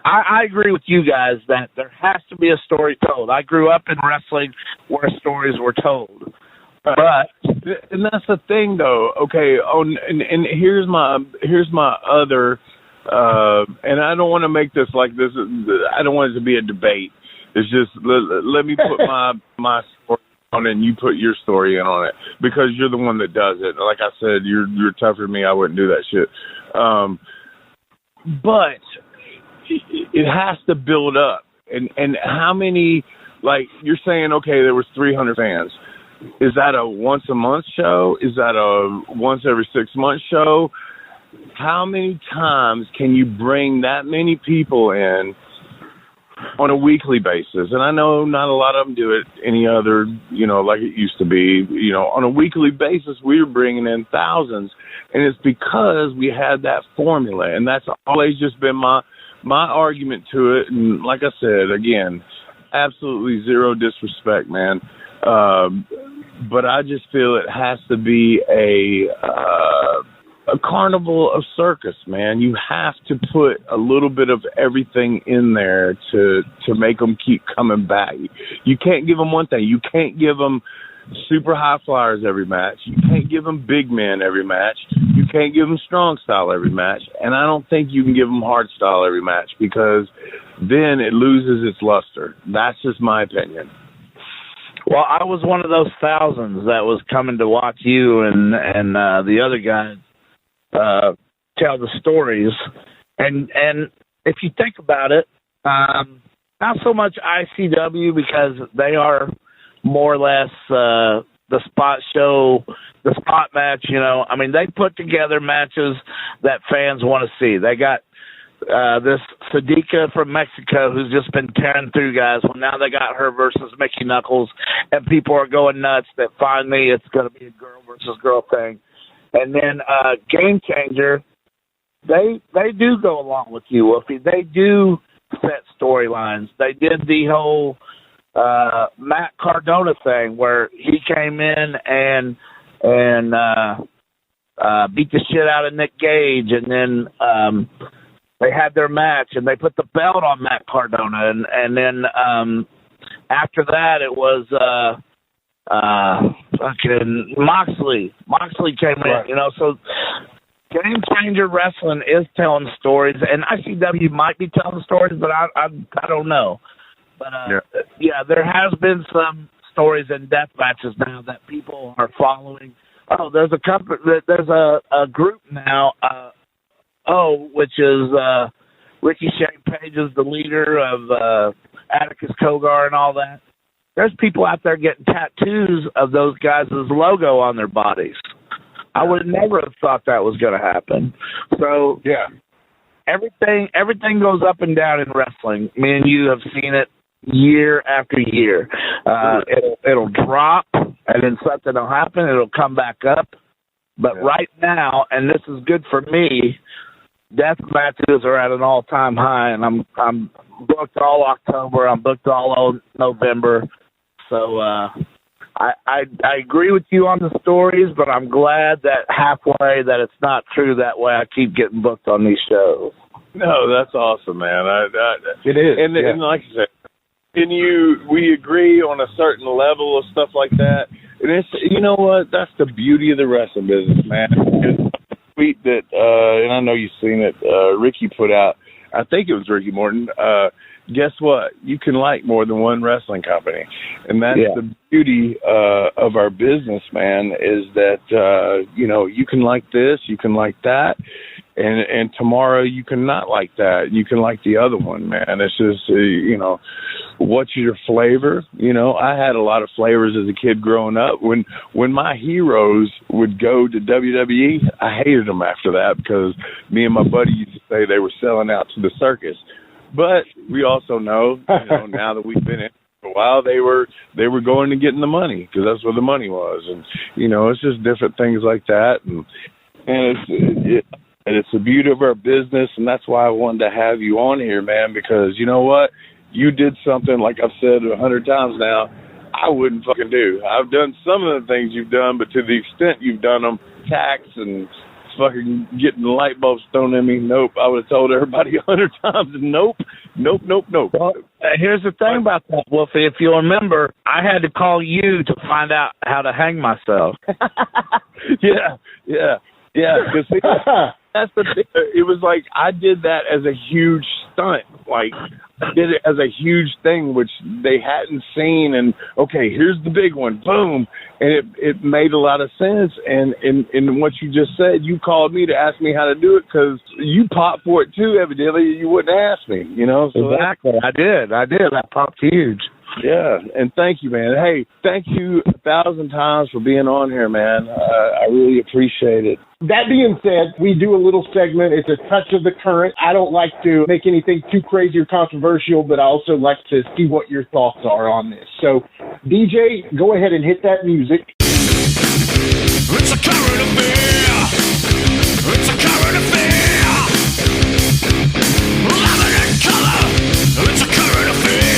I agree with you guys that there has to be a story told. I grew up in wrestling where stories were told. But and that's the thing, though. Okay, and here's my other. And I don't want to make this like this. I don't want it to be a debate. It's just let me put my story on it and you put your story in on it because you're the one that does it. Like I said, you're tougher than me. I wouldn't do that shit. But it has to build up. And how many, like you're saying, okay, there was 300 fans. Is that a once a month show? Is that a once every 6 month show? How many times can you bring that many people in on a weekly basis? And I know not a lot of them do it any other, like it used to be. On a weekly basis, we were bringing in thousands. And it's because we had that formula. And that's always just been my argument to it. And like I said, again, absolutely zero disrespect, man. But I just feel it has to be a carnival of circus, man. You have to put a little bit of everything in there to make them keep coming back. You can't give them one thing. You can't give them super high flyers every match. You can't give them big men every match. You can't give them strong style every match. And I don't think you can give them hard style every match because then it loses its luster. That's just my opinion. Well, I was one of those thousands that was coming to watch you and the other guys tell the stories. And if you think about it, not so much ICW because they are more or less the spot show, the spot match, I mean, they put together matches that fans want to see. They got this Sadiqa from Mexico who's just been tearing through guys. Well, now they got her versus Mickey Knuckles, and people are going nuts that finally it's going to be a girl versus girl thing. And then Game Changer, they do go along with you, Wolfie. They do set storylines. They did the whole Matt Cardona thing where he came in and beat the shit out of Nick Gage, and then they had their match, and they put the belt on Matt Cardona, and then after that it was fucking Moxley. Moxley came in, so Game Changer Wrestling is telling stories, and ICW might be telling stories, but I don't know. But yeah, there has been some stories in death matches now that people are following. Oh, there's a group now. Which is Ricky Shane Page is the leader of Atticus Cogar and all that. There's people out there getting tattoos of those guys' logo on their bodies. I would never have thought that was going to happen. So yeah, everything goes up and down in wrestling. Me and you have seen it year after year. It'll drop, and then something will happen. It'll come back up. But right now, and this is good for me, death matches are at an all-time high, and I'm booked all October. I'm booked all November. So I agree with you on the stories, but I'm glad that halfway that it's not true. That way I keep getting booked on these shows. No, that's awesome, man. It is. And like I said, we agree on a certain level of stuff like that. And it's, you know what? That's the beauty of the wrestling business, man. It's a tweet that, and I know you've seen it, Ricky put out. I think it was Ricky Morton. Guess what? You can like more than one wrestling company. And that's the beauty of our business, man, is that, you can like this, you can like that. And tomorrow you can not like that. You can like the other one, man. It's just, what's your flavor? I had a lot of flavors as a kid growing up. When my heroes would go to WWE, I hated them after that because me and my buddy used to say they were selling out to the circus. But we also know, now that we've been in for a while, they were going to getting the money because that's where the money was. And, it's just different things like that. And it's the beauty of our business, and that's why I wanted to have you on here, man, because you know what? You did something, like I've said 100 times now, I wouldn't fucking do. I've done some of the things you've done, but to the extent you've done them, tax and fucking getting light bulbs thrown at me, nope. I would have told everybody 100 times, nope. Well, here's the thing about that, Wolfie. If you'll remember, I had to call you to find out how to hang myself. Yeah. Because that's the thing. It was like I did that as a huge stunt. Like did it as a huge thing, which they hadn't seen. And okay, here's the big one, boom, and it made a lot of sense. And in what you just said, you called me to ask me how to do it because you popped for it too. Evidently, you wouldn't ask me, you know. So exactly, I did. I popped huge. Yeah, and thank you, man. Hey, thank you 1,000 times for being on here, man. I really appreciate it. That being said, we do a little segment. It's a touch of the current. I don't like to make anything too crazy or controversial, but I also like to see what your thoughts are on this. So, DJ, go ahead and hit that music. It's a current affair. It's a current affair. Love it in color. It's a current affair.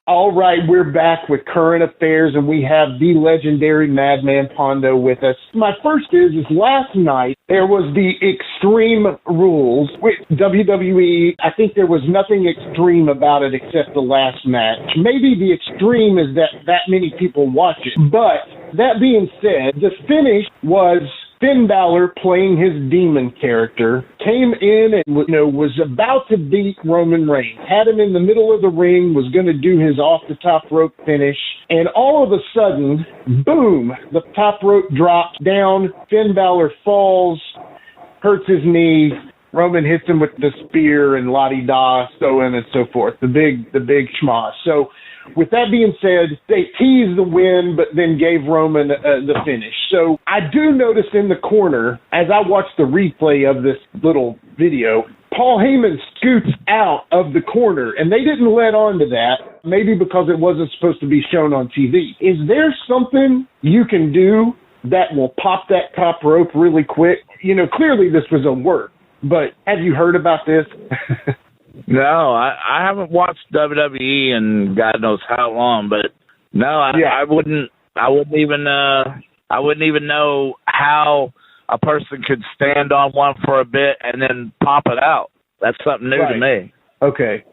All right, we're back with current affairs, and we have the legendary Man Pondo with us. My first is last night there was the Extreme Rules with WWE. I think there was nothing extreme about it except the last match. Maybe the extreme is that many people watch it. But that being said, the finish was Finn Balor, playing his demon character, came in and was about to beat Roman Reigns. Had him in the middle of the ring, was going to do his off-the-top rope finish, and all of a sudden, boom, the top rope drops down. Finn Balor falls, hurts his knee. Roman hits him with the spear and la-di-da, so on and so forth. The big schmoz. So, with that being said, they teased the win, but then gave Roman the finish. So I do notice in the corner, as I watch the replay of this little video, Paul Heyman scoots out of the corner, and they didn't let on to that, maybe because it wasn't supposed to be shown on TV. Is there something you can do that will pop that top rope really quick? Clearly this was a work, but have you heard about this? No, I haven't watched WWE in God knows how long, but no, I wouldn't even know how a person could stand on one for a bit and then pop it out. That's something new to me. Okay.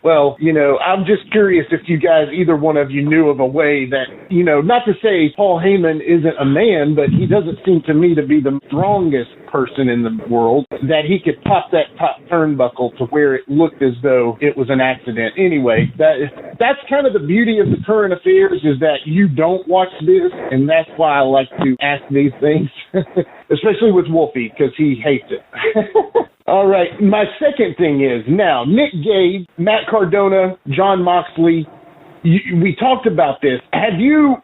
Well, I'm just curious if you guys, either one of you, knew of a way that, not to say Paul Heyman isn't a man, but he doesn't seem to me to be the strongest person in the world, that he could pop that top turnbuckle to where it looked as though it was an accident. Anyway, that's kind of the beauty of the current affairs, is that you don't watch this, and that's why I like to ask these things, especially with Wolfie, because he hates it. All right, my second thing is, now, Nick Gage, Matt Cardona, Jon Moxley, we talked about this. Have you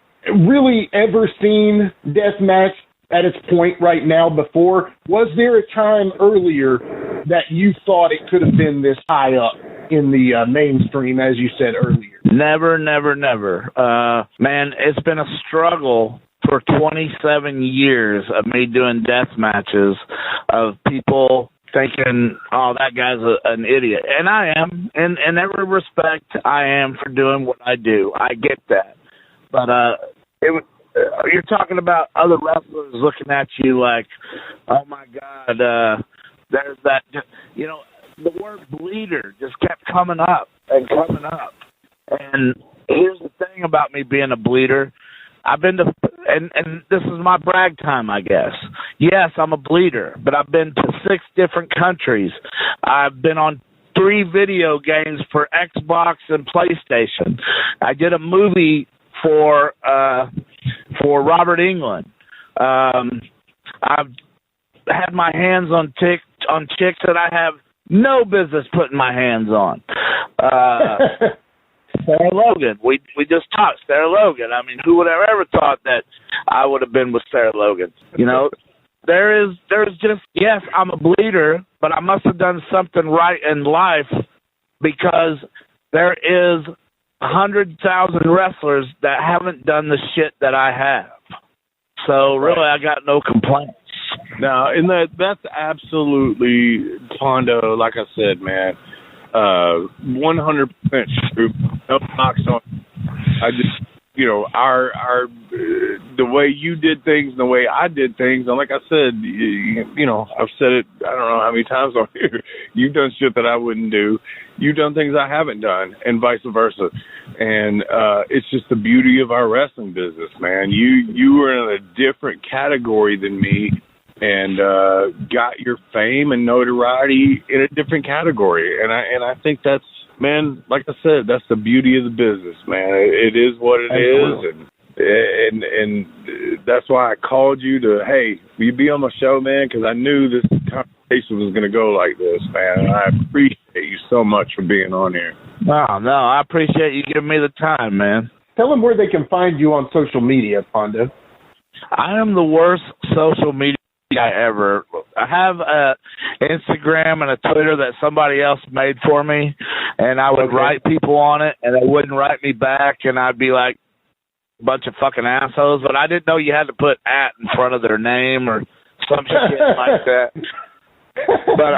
really ever seen Deathmatch at its point right now before? Was there a time earlier that you thought it could have been this high up in the mainstream, as you said earlier? Never. Man, it's been a struggle for 27 years of me doing death matches, of people thinking, oh, that guy's an idiot. And I am. In every respect, I am, for doing what I do. I get that. But you're talking about other wrestlers looking at you like, oh, my God, there's that. The word bleeder just kept coming up and coming up. And here's the thing about me being a bleeder. I've been to, and this is my brag time, I guess. Yes, I'm a bleeder, but I've been to 6 different countries. I've been on 3 video games for Xbox and PlayStation. I did a movie for Robert England. I've had my hands on chicks that I have no business putting my hands on. Sarah Logan. We just talked Sarah Logan. I mean, who would have ever thought that I would have been with Sarah Logan? There's just, yes, I'm a bleeder, but I must have done something right in life, because there is 100,000 wrestlers that haven't done the shit that I have. So really, I got no complaints. No, and that's absolutely Pondo. Like I said, man, 100% true. No knocks on. I just, our the way you did things and the way I did things, and like I said, I've said it, I don't know how many times on here. You've done shit that I wouldn't do. You've done things I haven't done, and vice versa. And it's just the beauty of our wrestling business, man. You were in a different category than me, and got your fame and notoriety in a different category. And I think that's, man, like I said, that's the beauty of the business, man. It is what it is, and that's why I called you to, hey, will you be on my show, man? Because I knew this conversation was going to go like this, man. And I appreciate you so much for being on here. No, I appreciate you giving me the time, man. Tell them where they can find you on social media, Pondo. I am the worst social media guy ever. I have a Instagram and a Twitter that somebody else made for me, and I would write people on it, and they wouldn't write me back, and I'd be like, bunch of fucking assholes. But I didn't know you had to put @ in front of their name or some shit like that. But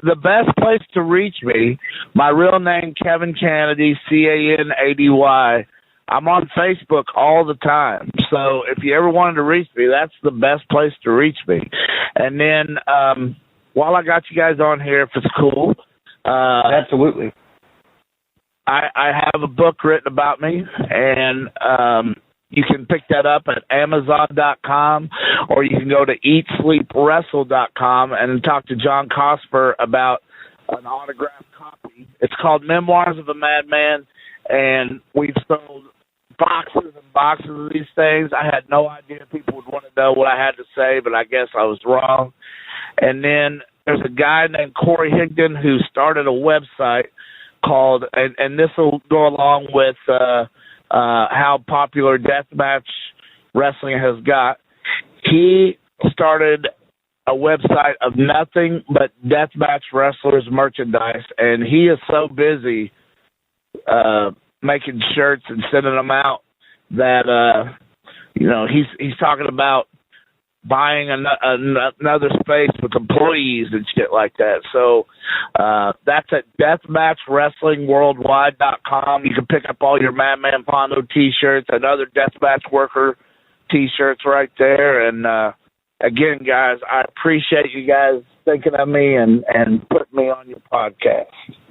the best place to reach me, my real name, Kevin Canady, Canady. I'm on Facebook all the time. So if you ever wanted to reach me, that's the best place to reach me. And then while I got you guys on here, if it's cool. Absolutely. I have a book written about me, and you can pick that up at Amazon.com, or you can go to EatSleepWrestle.com and talk to John Cosper about an autographed copy. It's called Memoirs of a Madman, and we've sold boxes and boxes of these things. I had no idea people would want to know what I had to say, but I guess I was wrong. And then there's a guy named Corey Higdon who started a website called, and this will go along with how popular Deathmatch Wrestling has got. He started a website of nothing but Deathmatch Wrestlers merchandise, and he is so busy making shirts and sending them out that he's talking about buying another space with employees and shit like that. So that's at deathmatchwrestlingworldwide.com. You can pick up all your Man Pondo t-shirts and other Deathmatch Worker t-shirts right there. And again, guys, I appreciate you guys thinking of me and putting me on your podcast.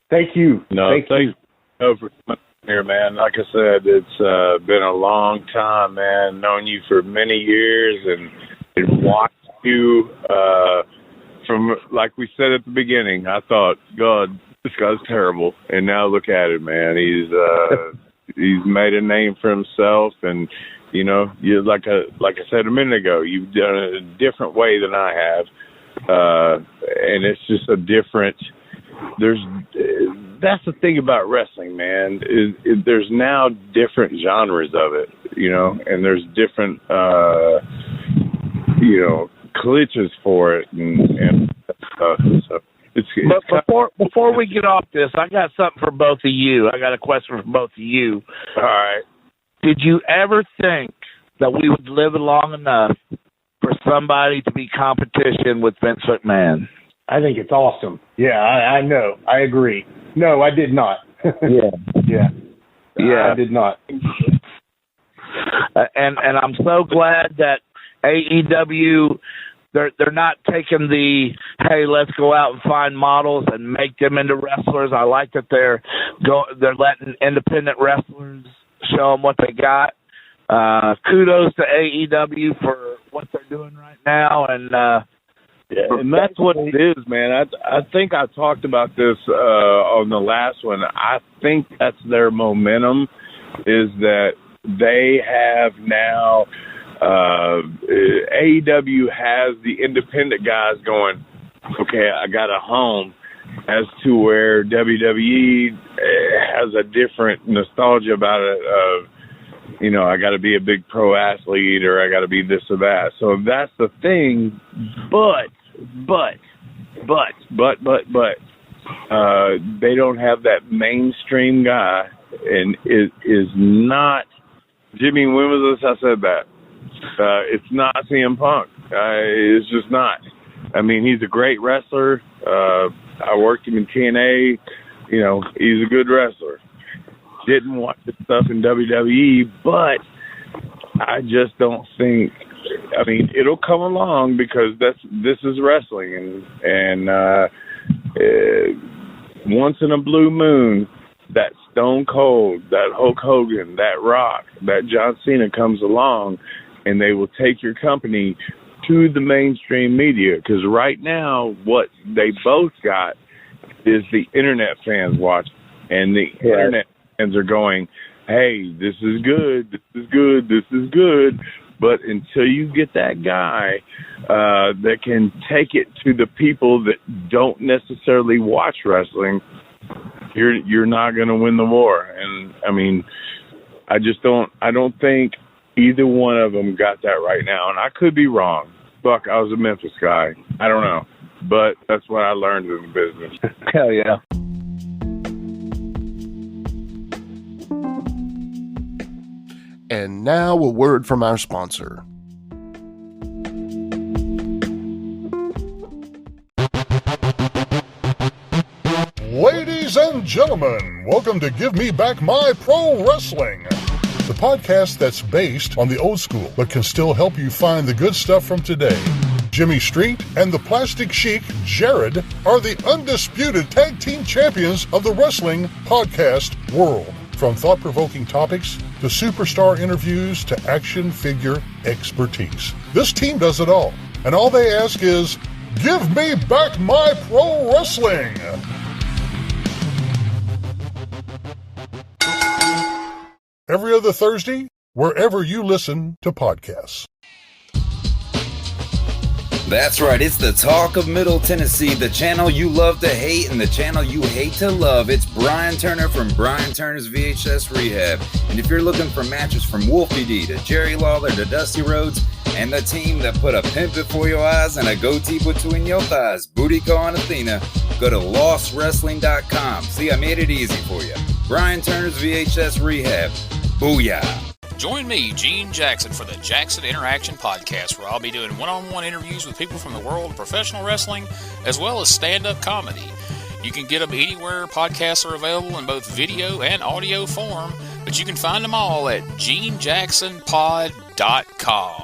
Thank you. Thank you for coming here, man. Like I said, it's been a long time, man. Known you for many years and watched you from, like we said at the beginning. I thought, God, this guy's terrible, and now look at it, man. He's made a name for himself, and you like I said a minute ago, you've done it a different way than I have, and it's just a different. That's the thing about wrestling, man. There's now different genres of it, and there's different. Glitches for it and stuff. So but before we get off this, I got something for both of you. I got a question for both of you. All right. Did you ever think that we would live long enough for somebody to be competition with Vince McMahon? I think it's awesome. Yeah, I know. I agree. No, I did not. Yeah. I did not. And I'm so glad that AEW, they're not taking the, hey, let's go out and find models and make them into wrestlers. I like that they're letting independent wrestlers show them what they got. Kudos to AEW for what they're doing right now, and and that's what it is, man. I think I talked about this on the last one. I think that's their momentum, is that they have now. AEW has the independent guys going, okay, I got a home, as to where WWE has a different nostalgia about it of, I got to be a big pro athlete or I got to be this or that. So that's the thing. But they don't have that mainstream guy, and it is not Jimmy. When was this I said that? It's not CM Punk. It's just not. I mean, he's a great wrestler. I worked him in TNA. He's a good wrestler. Didn't watch the stuff in WWE, but I just don't think. I mean, it'll come along because this is wrestling, and once in a blue moon, that Stone Cold, that Hulk Hogan, that Rock, that John Cena comes along. And they will take your company to the mainstream media, because right now what they both got is the internet fans watching, and the internet fans are going, hey, this is good, this is good, this is good. But until you get that guy that can take it to the people that don't necessarily watch wrestling, you're not going to win the war. And I mean, I don't think either one of them got that right now. And I could be wrong. Fuck, I was a Memphis guy. I don't know. But that's what I learned in the business. Hell yeah. And now a word from our sponsor. Ladies and gentlemen, welcome to Give Me Back My Pro Wrestling, the podcast that's based on the old school but can still help you find the good stuff from today. Jimmy Street and the Plastic Sheik, Jared, are the undisputed tag team champions of the wrestling podcast world. From thought-provoking topics to superstar interviews to action figure expertise. This team does it all. And all they ask is, give me back my pro wrestling! Every other Thursday, wherever you listen to podcasts. That's right, it's the talk of Middle Tennessee, the channel you love to hate and the channel you hate to love. It's Brian Turner from Brian Turner's VHS Rehab. And if you're looking for matches from Wolfie D to Jerry Lawler to Dusty Rhodes and the team that put a pimp before your eyes and a goatee between your thighs, Booty Call and Athena, go to lostwrestling.com. See, I made it easy for you. Brian Turner's VHS Rehab. Booyah. Join me, Gene Jackson, for the Jackson Interaction Podcast, where I'll be doing one-on-one interviews with people from the world of professional wrestling, as well as stand-up comedy. You can get them anywhere podcasts are available in both video and audio form, but you can find them all at genejacksonpod.com.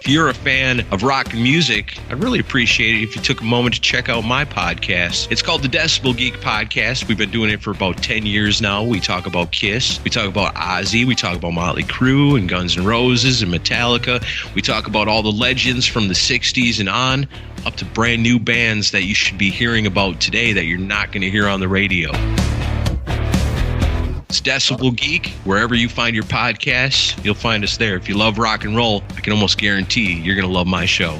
If you're a fan of rock and music, I'd really appreciate it if you took a moment to check out my podcast. It's called the Decibel Geek Podcast. We've been doing it for about 10 years now. We talk about Kiss. We talk about Ozzy. We talk about Motley Crue and Guns N' Roses and Metallica. We talk about all the legends from the 60s and on, up to brand new bands that you should be hearing about today that you're not going to hear on the radio. It's Decibel Geek. Wherever you find your podcasts, you'll find us there. If you love rock and roll, I can almost guarantee you're going to love my show.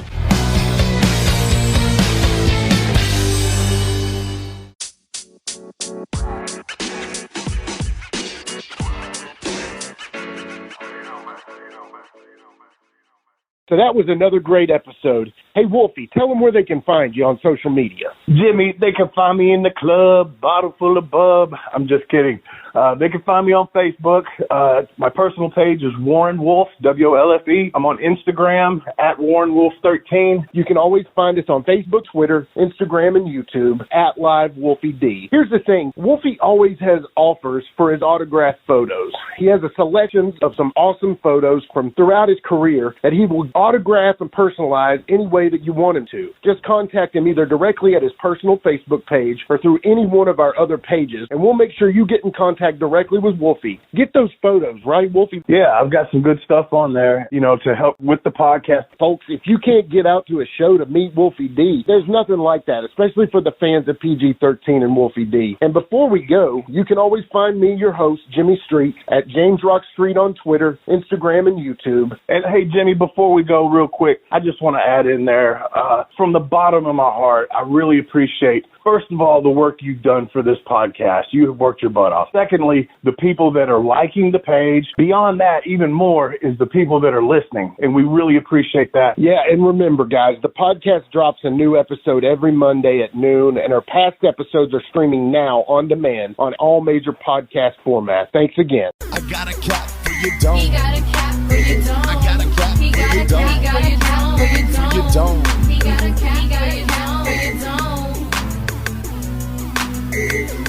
So that was another great episode. Hey, Wolfie, tell them where they can find you on social media. Jimmy, they can find me in the club, bottle full of bub. I'm just kidding. They can find me on Facebook. My personal page is Warren Wolf, WOLFE. I'm on Instagram at WarrenWolf13. You can always find us on Facebook, Twitter, Instagram, and YouTube at Live Wolfie D. Here's the thing. Wolfie always has offers for his autographed photos. He has a selection of some awesome photos from throughout his career that he will autograph and personalize any way that you want him to. Just contact him either directly at his personal Facebook page or through any one of our other pages, and we'll make sure you get in contact directly with Wolfie. Get those photos, right, Wolfie? Yeah, I've got some good stuff on there, to help with the podcast. Folks, if you can't get out to a show to meet Wolfie D, there's nothing like that, especially for the fans of PG-13 and Wolfie D. And before we go, you can always find me, your host, Jimmy Street, at James Rock Street on Twitter, Instagram, and YouTube. And hey, Jimmy, before we go real quick, I just want to add in there, from the bottom of my heart, I really appreciate, first of all, the work you've done for this podcast. You have worked your butt off. Secondly, the people that are liking the page. Beyond that, even more, is the people that are listening, and we really appreciate that. Yeah, and remember, guys, the podcast drops a new episode every Monday at noon, and our past episodes are streaming now on demand on all major podcast formats. Thanks again. I got a cap for you, don't. He got a cap for you, don't. I got a cap for you, don't. He got a cap for you, don't. You don't. He got a cap for you, don't.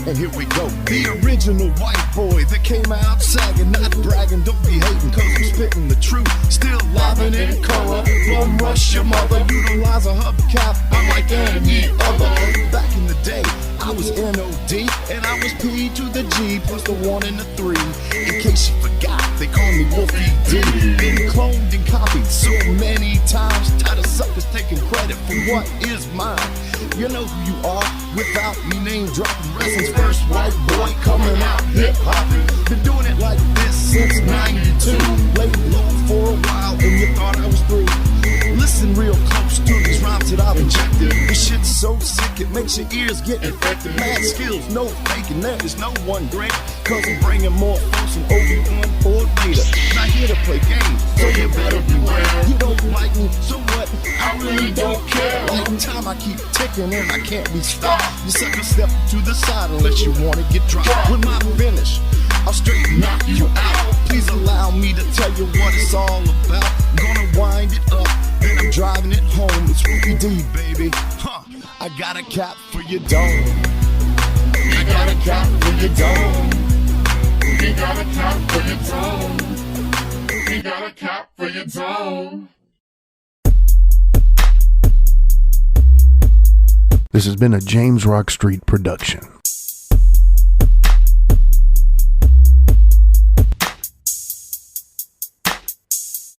And here we go. The original white boy that came out sagging, not bragging, don't be hating, cause I'm spitting the truth. Still livin' in color. Bum rush your mother, utilize a hubcap. I'm like any other. Back in the day, I was NOD, and I was P to the G, plus the 1 and the 3. In case you forgot, they call me Wolfie D. Been cloned and copied so many for what is mine. You know who you are without me name dropping. Wrestling's first white boy coming out hip hopping. Been doing it like this since 92. Laid low for a while and you thought I was through. Listen real close to these rhymes that I've injected. This shit's so sick it makes your ears get infected. Mad skills, no faking, there is no one great. Cause I'm bringing more folks than Obi-Wan or Vader. Not here to play games, so you better beware. You don't like me, so what? I really don't care. Like time I keep ticking and I can't be stopped. You sucker step to the side unless you wanna get dropped. With my finish, I'll straight knock you out. Please allow me to tell you what it's all about. I'm gonna wind it up, then I'm driving it home. It's Wolfie D, baby. I got a cap for your dome. I got a cap for your dome. We got a cap for your dome. We got a cap for your dome. This has been a James Rock Street production.